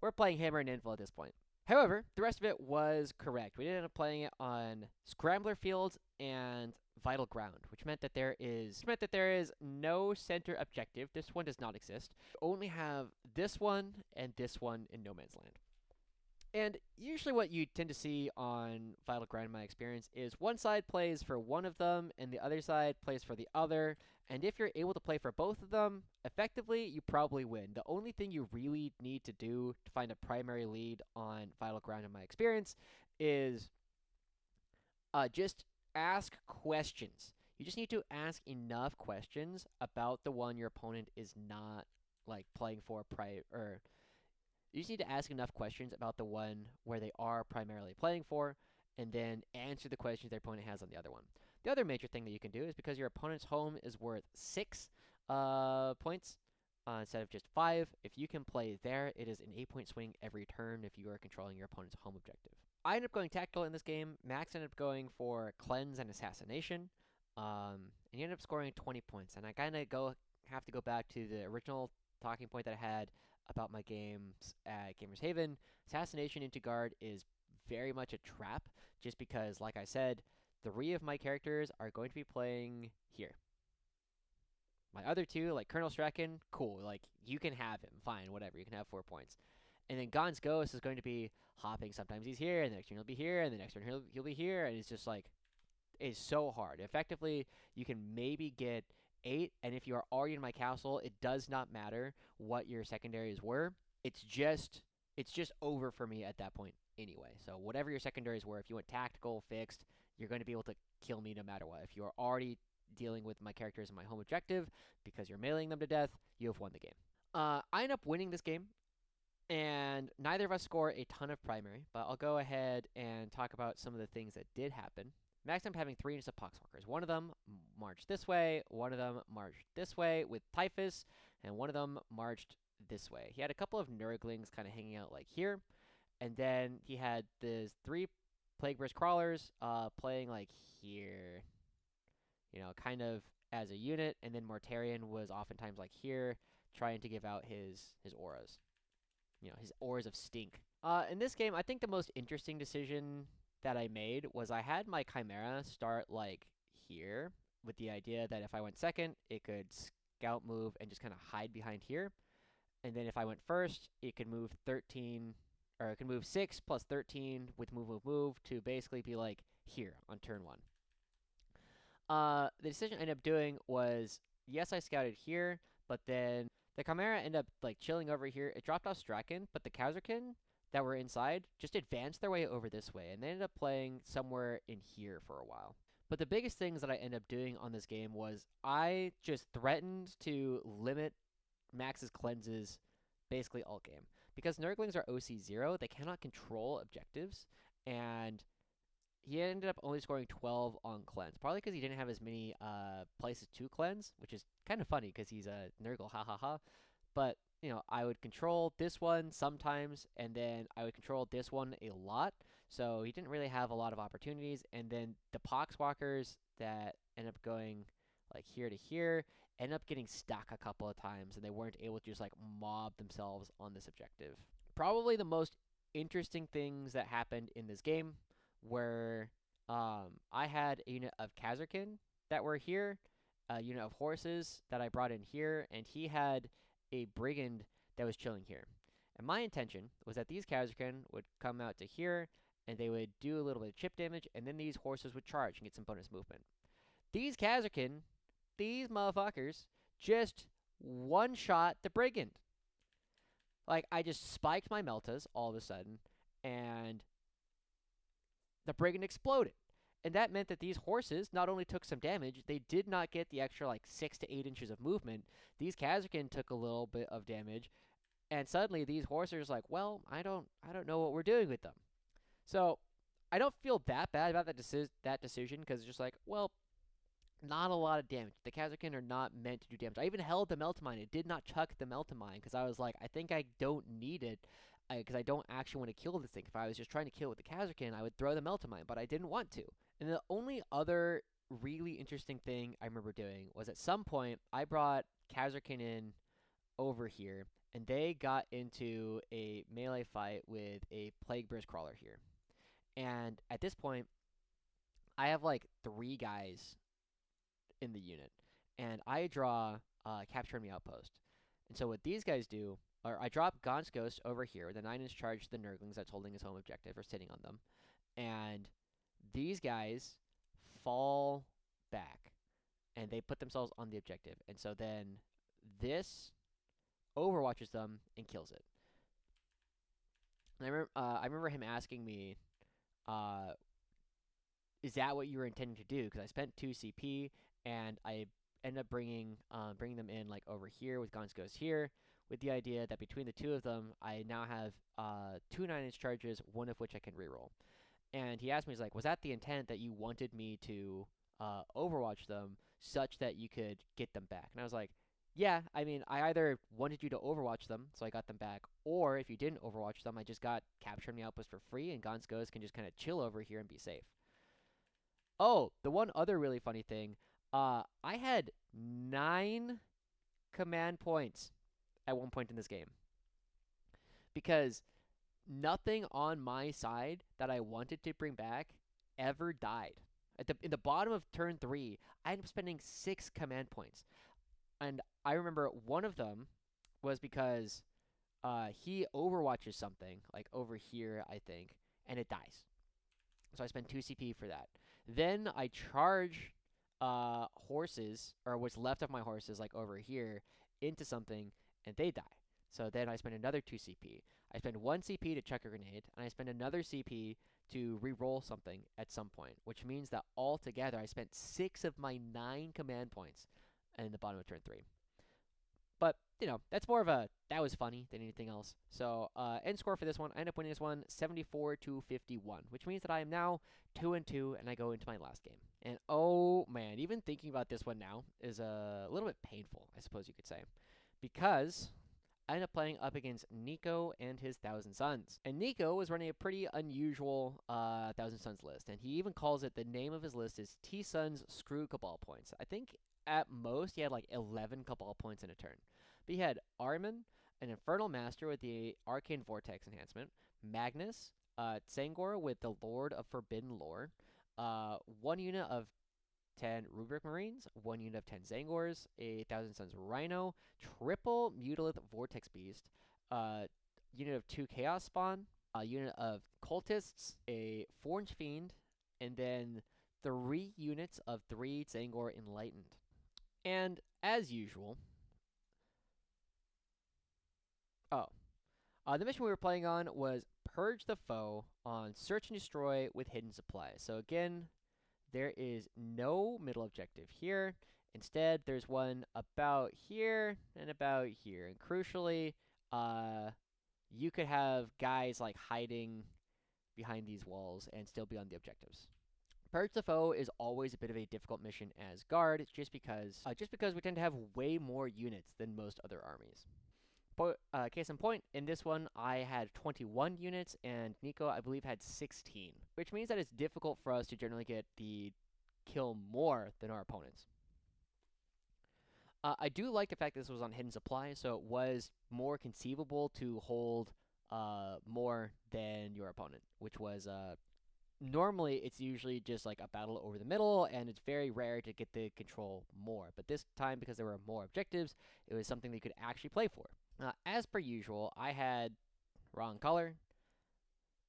we're playing Hammer and Anvil at this point. However, the rest of it was correct. We ended up playing it on Scrambler Fields and Vital Ground, which meant that there is no center objective. This one does not exist. You only have this one and this one in No Man's Land. And usually what you tend to see on Vital Ground, in my experience, is one side plays for one of them, and the other side plays for the other. And if you're able to play for both of them, effectively, you probably win. The only thing you really need to do to find a primary lead on Vital Ground, in my experience, is just ask questions. You just need to ask enough questions about the one your opponent is not, like, playing for or you just need to ask enough questions about the one where they are primarily playing for, and then answer the questions their opponent has on the other one. The other major thing that you can do is, because your opponent's home is worth 6 points instead of just 5, if you can play there, it is an 8-point swing every turn if you are controlling your opponent's home objective. I ended up going tactical in this game. Max ended up going for Cleanse and Assassination, and he ended up scoring 20 points. And I kind of have to go back to the original talking point that I had about my games at Gamers Haven. Assassination into guard is very much a trap, just because, like I said, 3 of my characters are going to be playing here. My other 2, like Colonel Straken, cool, like, you can have him, fine, whatever, you can have 4 points. And then Gaunt's Ghost is going to be hopping. Sometimes he's here, and the next turn he'll be here, and the next turn he'll be here, and it's just like, it's so hard. Effectively, you can maybe get 8, and if you are already in my castle, it does not matter what your secondaries were. It's just over for me at that point anyway. So whatever your secondaries were, if you went tactical, fixed, you're going to be able to kill me no matter what. If you are already dealing with my characters in my home objective because you're mailing them to death, you have won the game. I end up winning this game, and neither of us score a ton of primary, but I'll go ahead and talk about some of the things that did happen. Max ended up having 3 units of Poxwalkers. One of them marched this way, one of them marched this way with Typhus, and one of them marched this way. He had a couple of Nurglings kind of hanging out like here, and then he had the 3 Plagueburst Crawlers playing like here, you know, kind of as a unit, and then Mortarion was oftentimes like here, trying to give out his auras. You know, his auras of stink. In this game, I think the most interesting decision that I made was I had my Chimera start like here, with the idea that if I went second, it could scout move and just kind of hide behind here. And then if I went first, it could move 13, or it could move 6 plus 13 with move to basically be like here on turn 1. The decision I ended up doing was, yes, I scouted here, but then the Chimera ended up like chilling over here. It dropped off Straken, but the Kasrkin that were inside just advanced their way over this way, and they ended up playing somewhere in here for a while. But the biggest things that I ended up doing on this game was I just threatened to limit Max's cleanses basically all game. Because Nurglings are OC0, they cannot control objectives, and he ended up only scoring 12 on cleanse. Probably because he didn't have as many places to cleanse, which is kind of funny because he's a Nurgle, ha ha ha. But, you know, I would control this one sometimes, and then I would control this one a lot. So he didn't really have a lot of opportunities. And then the Poxwalkers that end up going like here to here end up getting stuck a couple of times, and they weren't able to just like mob themselves on this objective. Probably the most interesting things that happened in this game were I had a unit of Kasrkin that were here, a unit of horses that I brought in here, and he had a brigand that was chilling here. And my intention was that these Kasrkin would come out to here, and they would do a little bit of chip damage, and then these horses would charge and get some bonus movement. These Kasrkin, these motherfuckers, just one-shot the brigand. Like, I just spiked my Meltas all of a sudden, and the brigand exploded. And that meant that these horses not only took some damage, they did not get the extra like 6 to 8 inches of movement. These Kasrkin took a little bit of damage, and suddenly these horses are like, well, I don't know what we're doing with them. So I don't feel that bad about that decision, because it's just like, well, not a lot of damage. The Kasrkin are not meant to do damage. I even held the Meltamine. It did not chuck the Meltamine, because I was like, I think I don't need it, because I don't actually want to kill this thing. If I was just trying to kill it with the Kasrkin, I would throw the Meltamine, but I didn't want to. And the only other really interesting thing I remember doing was at some point I brought Kasrkin in over here, and they got into a melee fight with a Plague Burst Crawler here. And at this point, I have like 3 guys in the unit, and I draw Capture Enemy Outpost. And so what these guys do, or I drop Gaunt's Ghost over here, the 9-inch charge to the Nurglings that's holding his home objective or sitting on them, and these guys fall back, and they put themselves on the objective. And so then this overwatches them and kills it. And I remember him asking me, uh, "Is that what you were intending to do?" Because I spent 2 CP, and I ended up bringing them in like over here with Gaunt's Ghost here, with the idea that between the two of them, I now have 2 9-inch charges, one of which I can reroll. And he asked me, he's like, "Was that the intent that you wanted me to overwatch them such that you could get them back?" And I was like, "Yeah, I mean, I either wanted you to overwatch them, so I got them back, or if you didn't overwatch them, I just got Capture Me Outpost for free, and Gaunt's Ghost can just kind of chill over here and be safe." Oh, the one other really funny thing, I had 9 command points at one point in this game because nothing on my side that I wanted to bring back ever died. In the bottom of turn 3, I ended up spending 6 command points. And I remember one of them was because he overwatches something, like over here, I think, and it dies. So I spend 2 CP for that. Then I charge horses, or what's left of my horses, like over here, into something, and they die. So then I spend another 2 CP. I spend 1 CP to chuck a grenade, and I spend another CP to re-roll something at some point, which means that altogether I spent 6 of my 9 command points in the bottom of turn 3. But, you know, that's more of a, that was funny than anything else. So, end score for this one, I end up winning this one 74-51, which means that I am now 2-2, and I go into my last game. And oh man, even thinking about this one now is a little bit painful, I suppose you could say, because I ended up playing up against Nico and his Thousand Suns. And Nico was running a pretty unusual Thousand Suns list, and he even calls it, the name of his list is T-Suns Screw Cabal Points. I think at most he had like 11 Cabal points in a turn. But he had Armin, an Infernal Master with the Arcane Vortex enhancement, Magnus, Tsangor with the Lord of Forbidden Lore, 1 unit of 10 Rubric Marines, 1 unit of 10 Zangors, a Thousand Suns Rhino, triple Mutalith Vortex Beast, unit of 2 Chaos Spawn, a unit of Cultists, a Forge Fiend, and then 3 units of 3 Zangor Enlightened. And as usual, the mission we were playing on was Purge the Foe on Search and Destroy with Hidden Supplies. So again, there is no middle objective here. Instead, there's one about here and about here. And crucially, you could have guys like hiding behind these walls and still be on the objectives. Purge the Foe is always a bit of a difficult mission as guard, just because we tend to have way more units than most other armies. Case in point, in this one, I had 21 units, and Nico, I believe, had 16, which means that it's difficult for us to generally get the kill more than our opponents. I do like the fact that this was on Hidden Supply, so it was more conceivable to hold more than your opponent, which was normally it's usually just like a battle over the middle, and it's very rare to get the control more. But this time, because there were more objectives, it was something that you could actually play for. As per usual, I had wrong color.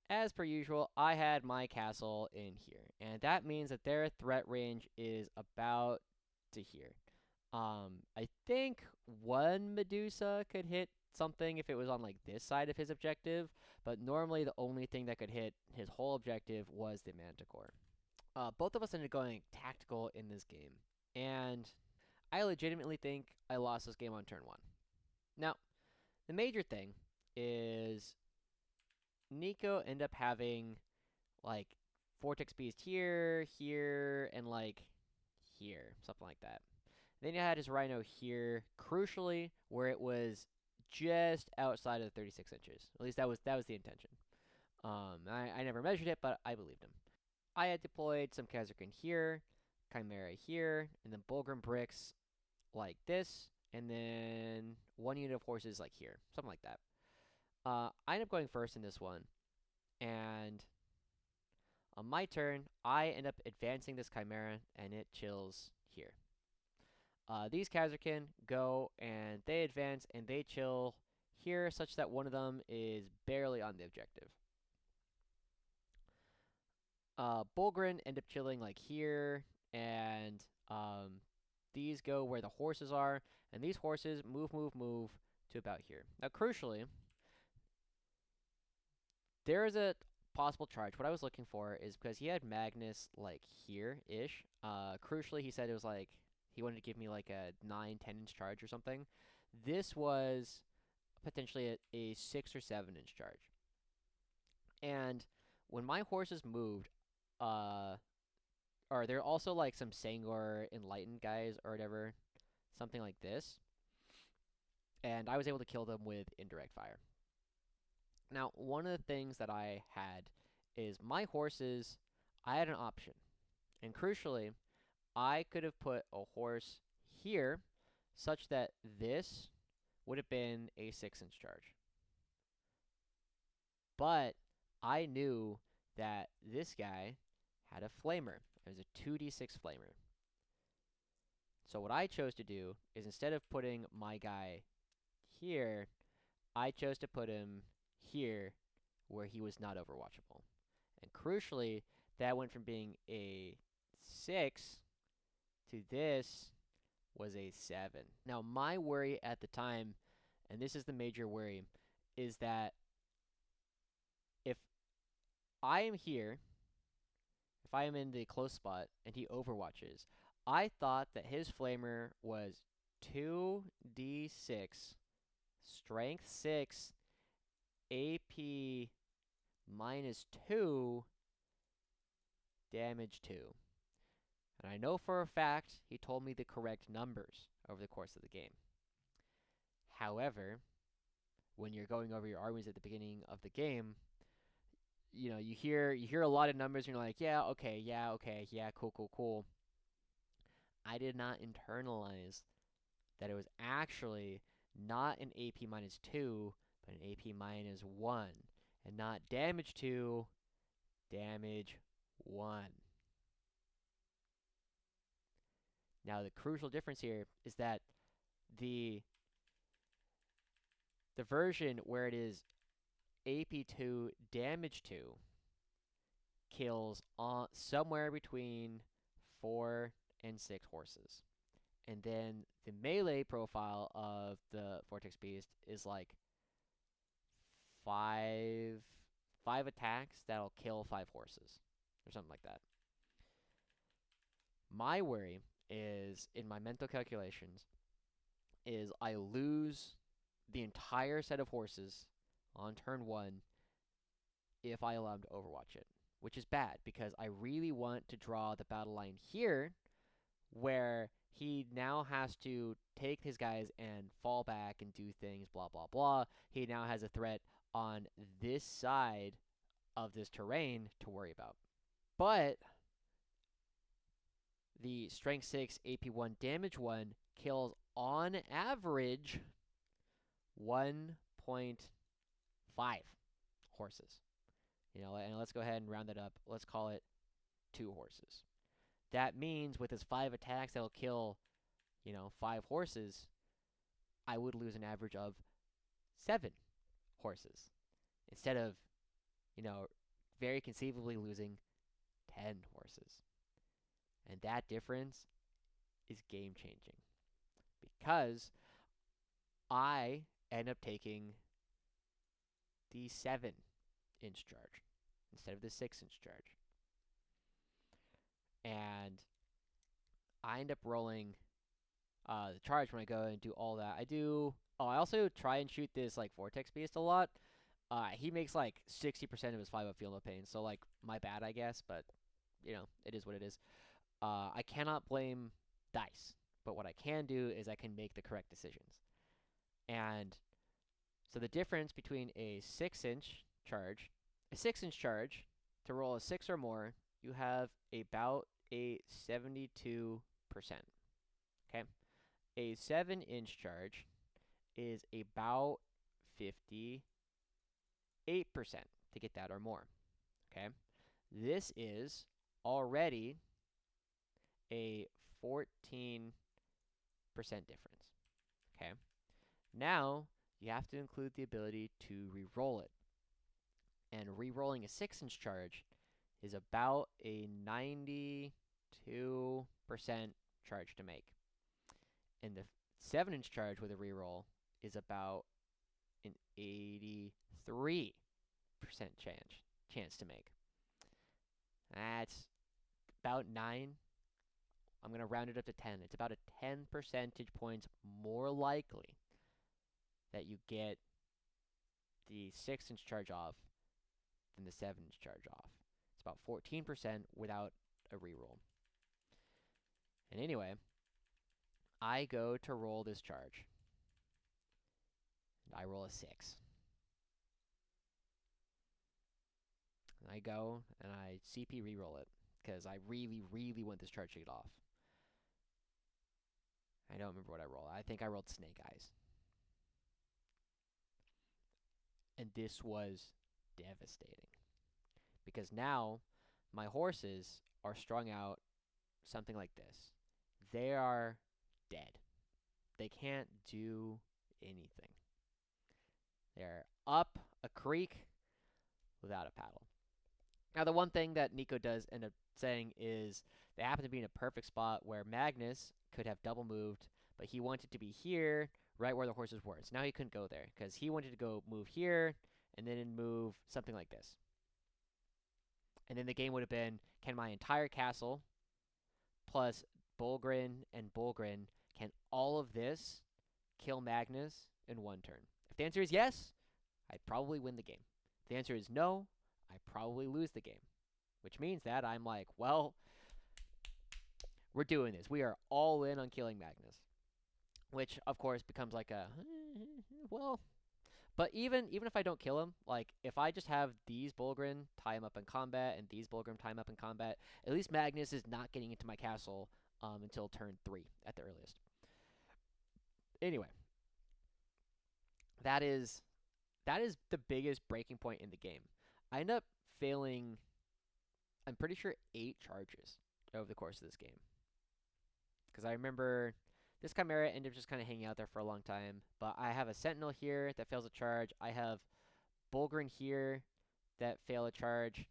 As per usual, I had my castle in here, and that means that their threat range is about to here. I think one Medusa could hit something if it was on like this side of his objective, but normally the only thing that could hit his whole objective was the Manticore. Both of us ended up going tactical in this game, and I legitimately think I lost this game on turn 1. Now, the major thing is Nico ended up having like Vortex Beast here, here, and like here, something like that. Then he had his Rhino here, crucially, where it was just outside of the 36 inches. At least that was the intention. I never measured it, but I believed him. I had deployed some Kasrkin here, Chimera here, and then Bullgryn bricks like this, and then 1 unit of horses like here, something like that. I end up going first in this one, and on my turn, I end up advancing this Chimera, and it chills here. These Kasrkin go, and they advance, and they chill here, such that one of them is barely on the objective. Bullgryn end up chilling like here, and these go where the horses are, and these horses move to about here. Now, crucially, there is a possible charge. What I was looking for is because he had Magnus like here-ish. Crucially, he said it was like he wanted to give me like a 9-10 inch charge or something. This was potentially a 6 or 7 inch charge. And when my horses moved, or there are also like some Sangor Enlightened guys or whatever, something like this. And I was able to kill them with indirect fire. Now, one of the things that I had is my horses, I had an option. And crucially, I could have put a horse here such that this would have been a 6-inch charge. But I knew that this guy had a flamer. It was a 2d6 flamer. So what I chose to do is instead of putting my guy here, I chose to put him here where he was not overwatchable. And crucially, that went from being a 6 to this was a 7. Now, my worry at the time, and this is the major worry, is that if I am here, if I am in the close spot and he overwatches, I thought that his flamer was 2d6, strength 6, AP -2, damage 2. And I know for a fact he told me the correct numbers over the course of the game. However, when you're going over your armies at the beginning of the game, you know, you hear a lot of numbers and you're like, yeah, okay, cool. I did not internalize that it was actually not an AP -2, but an AP -1. And not damage 2, damage 1. Now, the crucial difference here is that the version where it is AP2, damage 2 kills somewhere between 4 and 6 horses. And then the melee profile of the Vortex Beast is like 5 attacks that'll kill 5 horses, or something like that. My worry is, in my mental calculations, is I lose the entire set of horses on turn 1 if I allow him to overwatch it, which is bad because I really want to draw the battle line here where he now has to take his guys and fall back and do things, blah, blah, blah. He now has a threat on this side of this terrain to worry about. But the strength 6, AP 1, damage 1 kills on average 1.5 horses. You know, and let's go ahead and round it up. Let's call it 2 horses. That means with his 5 attacks that'll kill, 5 horses, I would lose an average of 7 horses. Instead of, very conceivably losing 10 horses. And that difference is game changing. Because I end up taking the 7-inch charge instead of the 6-inch charge. And I end up rolling the charge when I go and do all that. I also try and shoot this like Vortex Beast a lot. He makes like 60% of his 5-up Feel No Pain, so like my bad, I guess, but it is what it is. I cannot blame dice, but what I can do is I can make the correct decisions. And so the difference between a 6-inch charge, to roll a 6 or more, you have about a 72%. Okay? A 7-inch charge is about 58% to get that or more. Okay? This is already a 14% difference. Okay? Now, you have to include the ability to re-roll it. And re-rolling a 6-inch charge is about a 92% charge to make. And the 7-inch charge with a re-roll is about an 83% chance to make. That's about 9. I'm going to round it up to 10. It's about a 10 percentage points more likely that you get the 6-inch charge off than the 7-inch charge off. It's about 14% without a reroll. And anyway, I go to roll this charge. And I roll a 6. And I go and I CP reroll it because I really, really want this charge to get off. I don't remember what I rolled. I think I rolled Snake Eyes. And this was devastating. Because now my horses are strung out something like this. They are dead. They can't do anything. They're up a creek without a paddle. Now, the one thing that Nico does end up saying is they happen to be in a perfect spot where Magnus could have double moved, but he wanted to be here, right where the horses were. So now he couldn't go there, because he wanted to go move here, and then move something like this. And then the game would have been, can my entire castle, plus Bullgryn and Bullgryn, can all of this kill Magnus in one turn? If the answer is yes, I'd probably win the game. If the answer is no, I probably lose the game. Which means that I'm like, well, we're doing this. We are all in on killing Magnus. Which, of course, becomes like a, well. But even if I don't kill him, like, if I just have these Bullgryn tie him up in combat, and these Bullgryn tie him up in combat, at least Magnus is not getting into my castle until turn 3 at the earliest. Anyway. That is the biggest breaking point in the game. I end up failing, I'm pretty sure, 8 charges over the course of this game. Because I remember this Chimera ended up just kind of hanging out there for a long time. But I have a Sentinel here that fails a charge. I have Bullgryn here that fail a charge.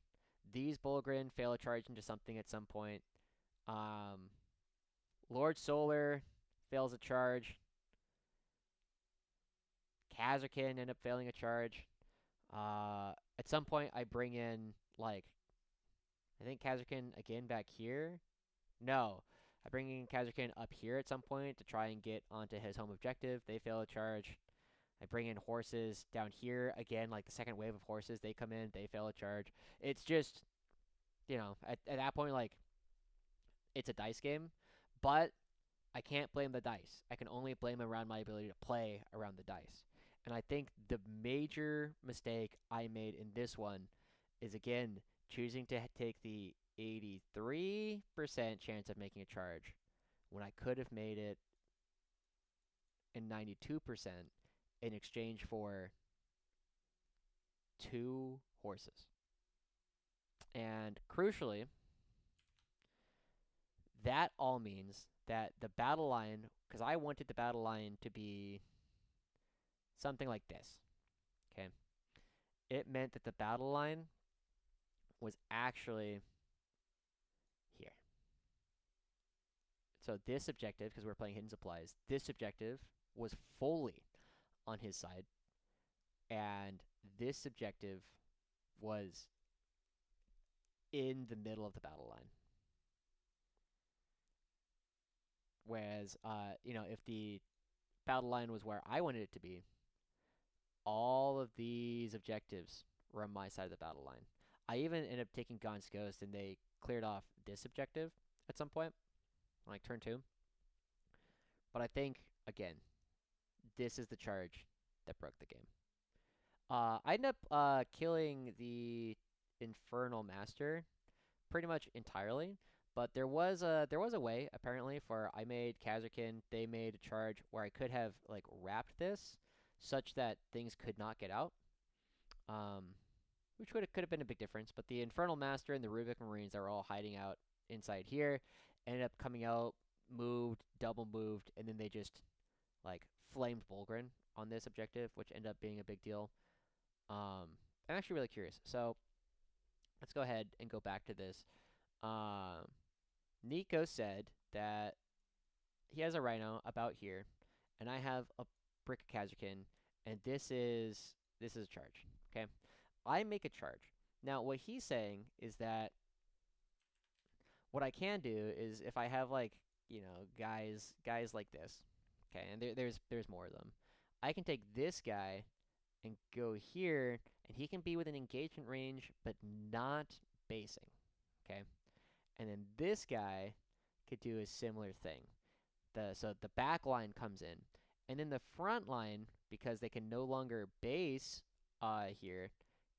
These Bullgryn fail a charge into something at some point. Lord Solar fails a charge. Kasrkin end up failing a charge. At some point, I bring in, like, I think Kasrkin again back here. No, I bring in Kasrkin up here at some point to try and get onto his home objective. They fail a charge. I bring in horses down here again, like the second wave of horses. They come in, they fail a charge. It's just, you know, at that point, like, it's a dice game, but I can't blame the dice. I can only blame around my ability to play around the dice. And I think the major mistake I made in this one is, again, choosing to take the 83% chance of making a charge when I could have made it in 92% in exchange for 2 horses. And crucially, that all means that the battle line, because I wanted the battle line to be something like this, okay? It meant that the battle line was actually here. So this objective, because we're playing hidden supplies, this objective was fully on his side, and this objective was in the middle of the battle line. Whereas, you know, if the battle line was where I wanted it to be, all of these objectives were on my side of the battle line. I even ended up taking Gaunt's Ghost, and they cleared off this objective at some point, like turn 2. But I think, again, this is the charge that broke the game. I ended up killing the Infernal Master pretty much entirely, But there was a way apparently for I made Kasrkin, they made a charge where I could have like wrapped this such that things could not get out. Um, which could have been a big difference. But the Infernal Master and the Rubik Marines that were all hiding out inside here ended up coming out, moved, double moved, and then they just like flamed Bullgryn on this objective, which ended up being a big deal. I'm actually really curious. So let's go ahead and go back to this. Um, Nico said that he has a Rhino about here, and I have a Brick of Kasrkin, and this is a charge. Okay, I make a charge. Now, what he's saying is that what I can do is if I have like guys like this, okay, and there's more of them, I can take this guy and go here, and he can be within engagement range, but not basing. Okay, and then this guy could do a similar thing. So the back line comes in, and then the front line, because they can no longer base here,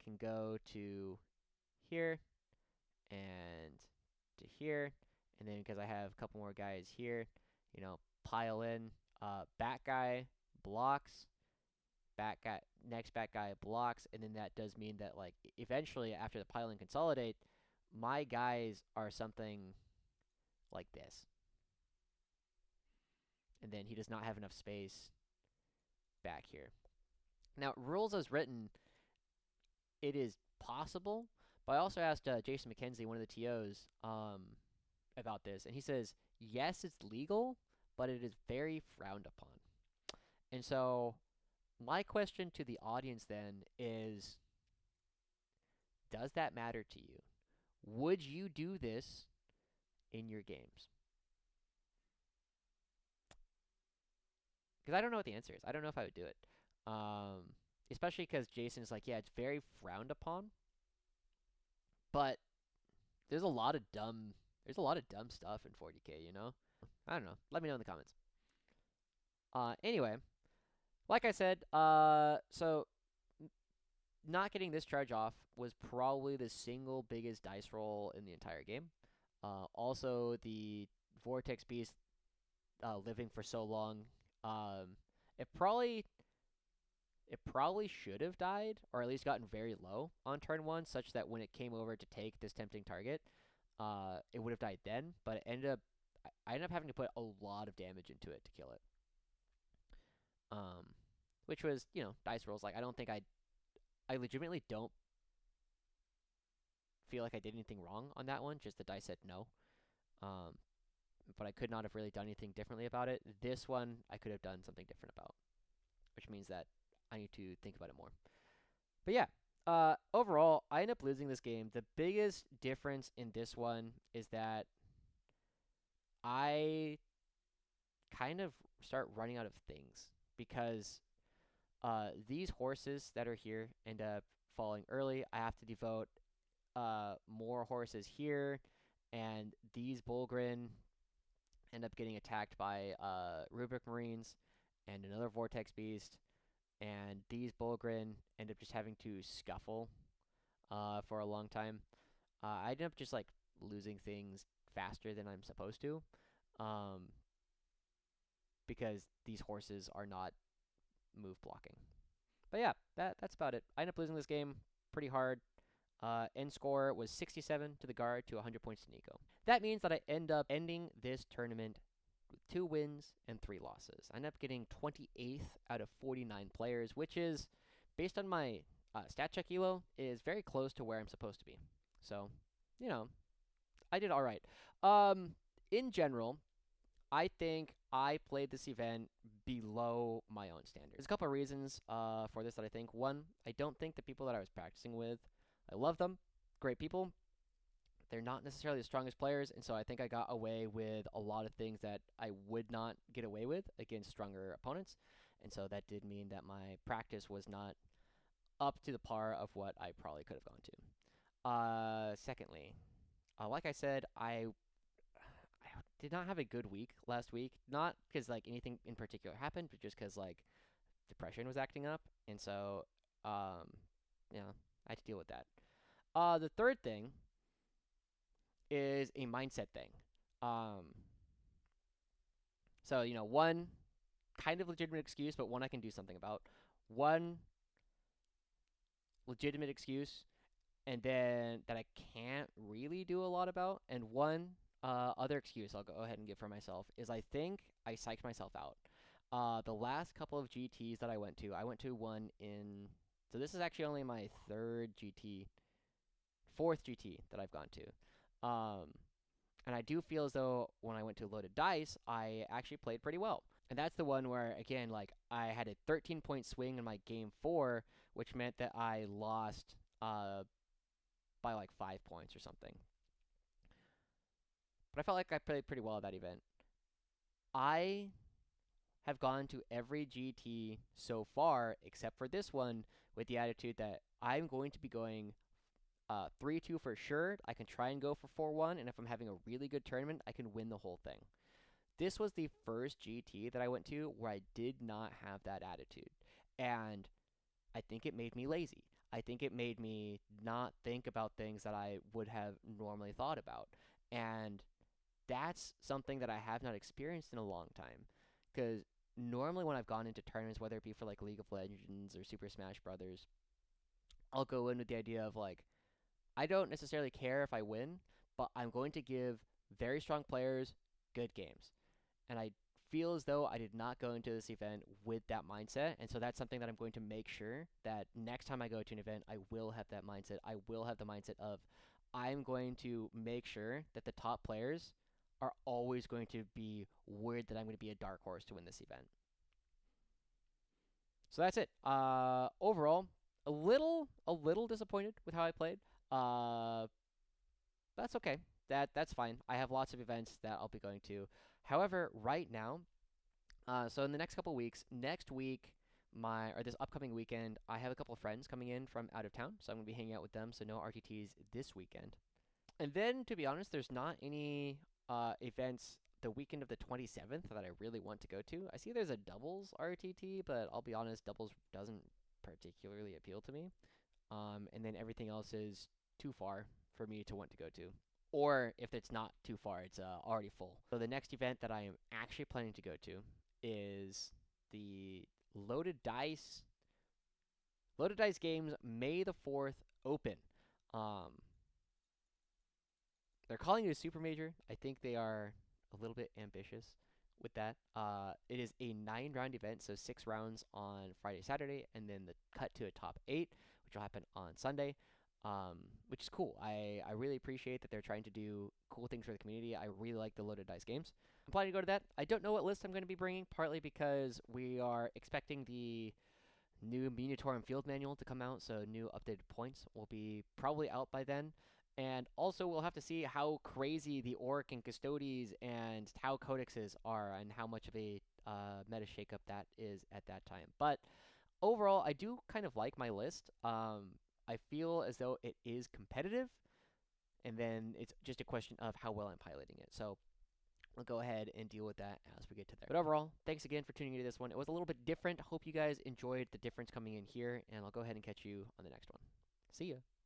can go to here and to here, and then because I have a couple more guys here, pile in. Back guy blocks, back guy next back guy blocks, and then that does mean that like eventually after the pile and consolidate, my guys are something like this. And then he does not have enough space back here. Now, rules as written, it is possible, but I also asked Jason McKenzie, one of the TOs, about this, and he says, yes, it's legal, but it is very frowned upon. And so, my question to the audience then is, does that matter to you? Would you do this in your games? Because I don't know what the answer is. I don't know if I would do it. Especially because Jason is like, yeah, it's very frowned upon. But there's a lot of dumb stuff in 40k, you know? I don't know. Let me know in the comments. Anyway, like I said, so not getting this charge off was probably the single biggest dice roll in the entire game. Also, the Vortex Beast living for so long, it probably should have died, or at least gotten very low on turn 1, such that when it came over to take this tempting target, it would have died then, but I ended up having to put a lot of damage into it to kill it. Which was, dice rolls. Like, I legitimately don't feel like I did anything wrong on that one, just the dice said no. But I could not have really done anything differently about it. This one, I could have done something different about, which means that I need to think about it more. But yeah, overall, I end up losing this game. The biggest difference in this one is that I kind of start running out of things because these horses that are here end up falling early. I have to devote more horses here, and these Bullgryn end up getting attacked by Rubik Marines and another Vortex Beast, and these Bullgryn end up just having to scuffle for a long time. I end up just like losing things faster than I'm supposed to, because these horses are not move blocking. But yeah, that's about it. I end up losing this game pretty hard. End score was 67 to the guard to 100 points to Nico. That means that I end up ending this tournament with 2 wins and 3 losses. I end up getting 28th out of 49 players, which is, based on my stat check elo, is very close to where I'm supposed to be. So, I did all right. In general, I think I played this event below my own standards. There's a couple of reasons for this that I think. One, I don't think the people that I was practicing with, I love them, great people. They're not necessarily the strongest players, and so I think I got away with a lot of things that I would not get away with against stronger opponents. And so that did mean that my practice was not up to the par of what I probably could have gone to. Secondly, like I said, I did not have a good week last week. Not because like anything in particular happened, but just because like depression was acting up, and so I had to deal with that. The third thing is a mindset thing. Um, so, you know, one kind of legitimate excuse, but one I can do something about. One legitimate excuse, and then that I can't really do a lot about. And one other excuse I'll go ahead and give for myself is I think I psyched myself out. The last couple of GTs that I went to one in. So this is actually only my fourth GT that I've gone to. And I do feel as though when I went to Loaded Dice, I actually played pretty well. And that's the one where, again, like, I had a 13-point swing in my game 4, which meant that I lost by like 5 points or something. But I felt like I played pretty well at that event. I have gone to every GT so far, except for this one, with the attitude that I'm going to be going 3-2 for sure. I can try and go for 4-1, and if I'm having a really good tournament, I can win the whole thing. This was the first GT that I went to where I did not have that attitude. And I think it made me lazy. I think it made me not think about things that I would have normally thought about. And that's something that I have not experienced in a long time. Because normally when I've gone into tournaments, whether it be for like League of Legends or Super Smash Brothers, I'll go in with the idea of like, I don't necessarily care if I win, but I'm going to give very strong players good games. And I feel as though I did not go into this event with that mindset. And so that's something that I'm going to make sure that next time I go to an event, I will have that mindset. I will have the mindset of I'm going to make sure that the top players are always going to be worried that I'm going to be a dark horse to win this event. So that's it. Overall, a little disappointed with how I played. Uh, that's okay. That's fine. I have lots of events that I'll be going to. However, right now, so in the next couple weeks, next week, this upcoming weekend, I have a couple of friends coming in from out of town, so I'm gonna be hanging out with them. So no RTTs this weekend. And then, to be honest, there's not any events the weekend of the 27th that I really want to go to. I see there's a doubles RTT, but I'll be honest, doubles doesn't particularly appeal to me. And then everything else is too far for me to want to go to. Or if it's not too far, it's already full. So the next event that I am actually planning to go to is the Loaded Dice Games May the 4th Open. Um, they're calling it a super major. I think they are a little bit ambitious with that. It is a 9-round event, so 6 rounds on Friday, Saturday, and then the cut to a top 8, which will happen on Sunday. Which is cool. I really appreciate that they're trying to do cool things for the community. I really like the Loaded Dice games. I'm planning to go to that. I don't know what list I'm going to be bringing, partly because we are expecting the new Minotaur and Field Manual to come out, so new updated points will be probably out by then. And also, we'll have to see how crazy the Orc and Custodes and Tau Codexes are and how much of a meta shakeup that is at that time. But overall, I do kind of like my list. I feel as though it is competitive, and then it's just a question of how well I'm piloting it. So we'll go ahead and deal with that as we get to there. But overall, thanks again for tuning into this one. It was a little bit different. Hope you guys enjoyed the difference coming in here, and I'll go ahead and catch you on the next one. See ya.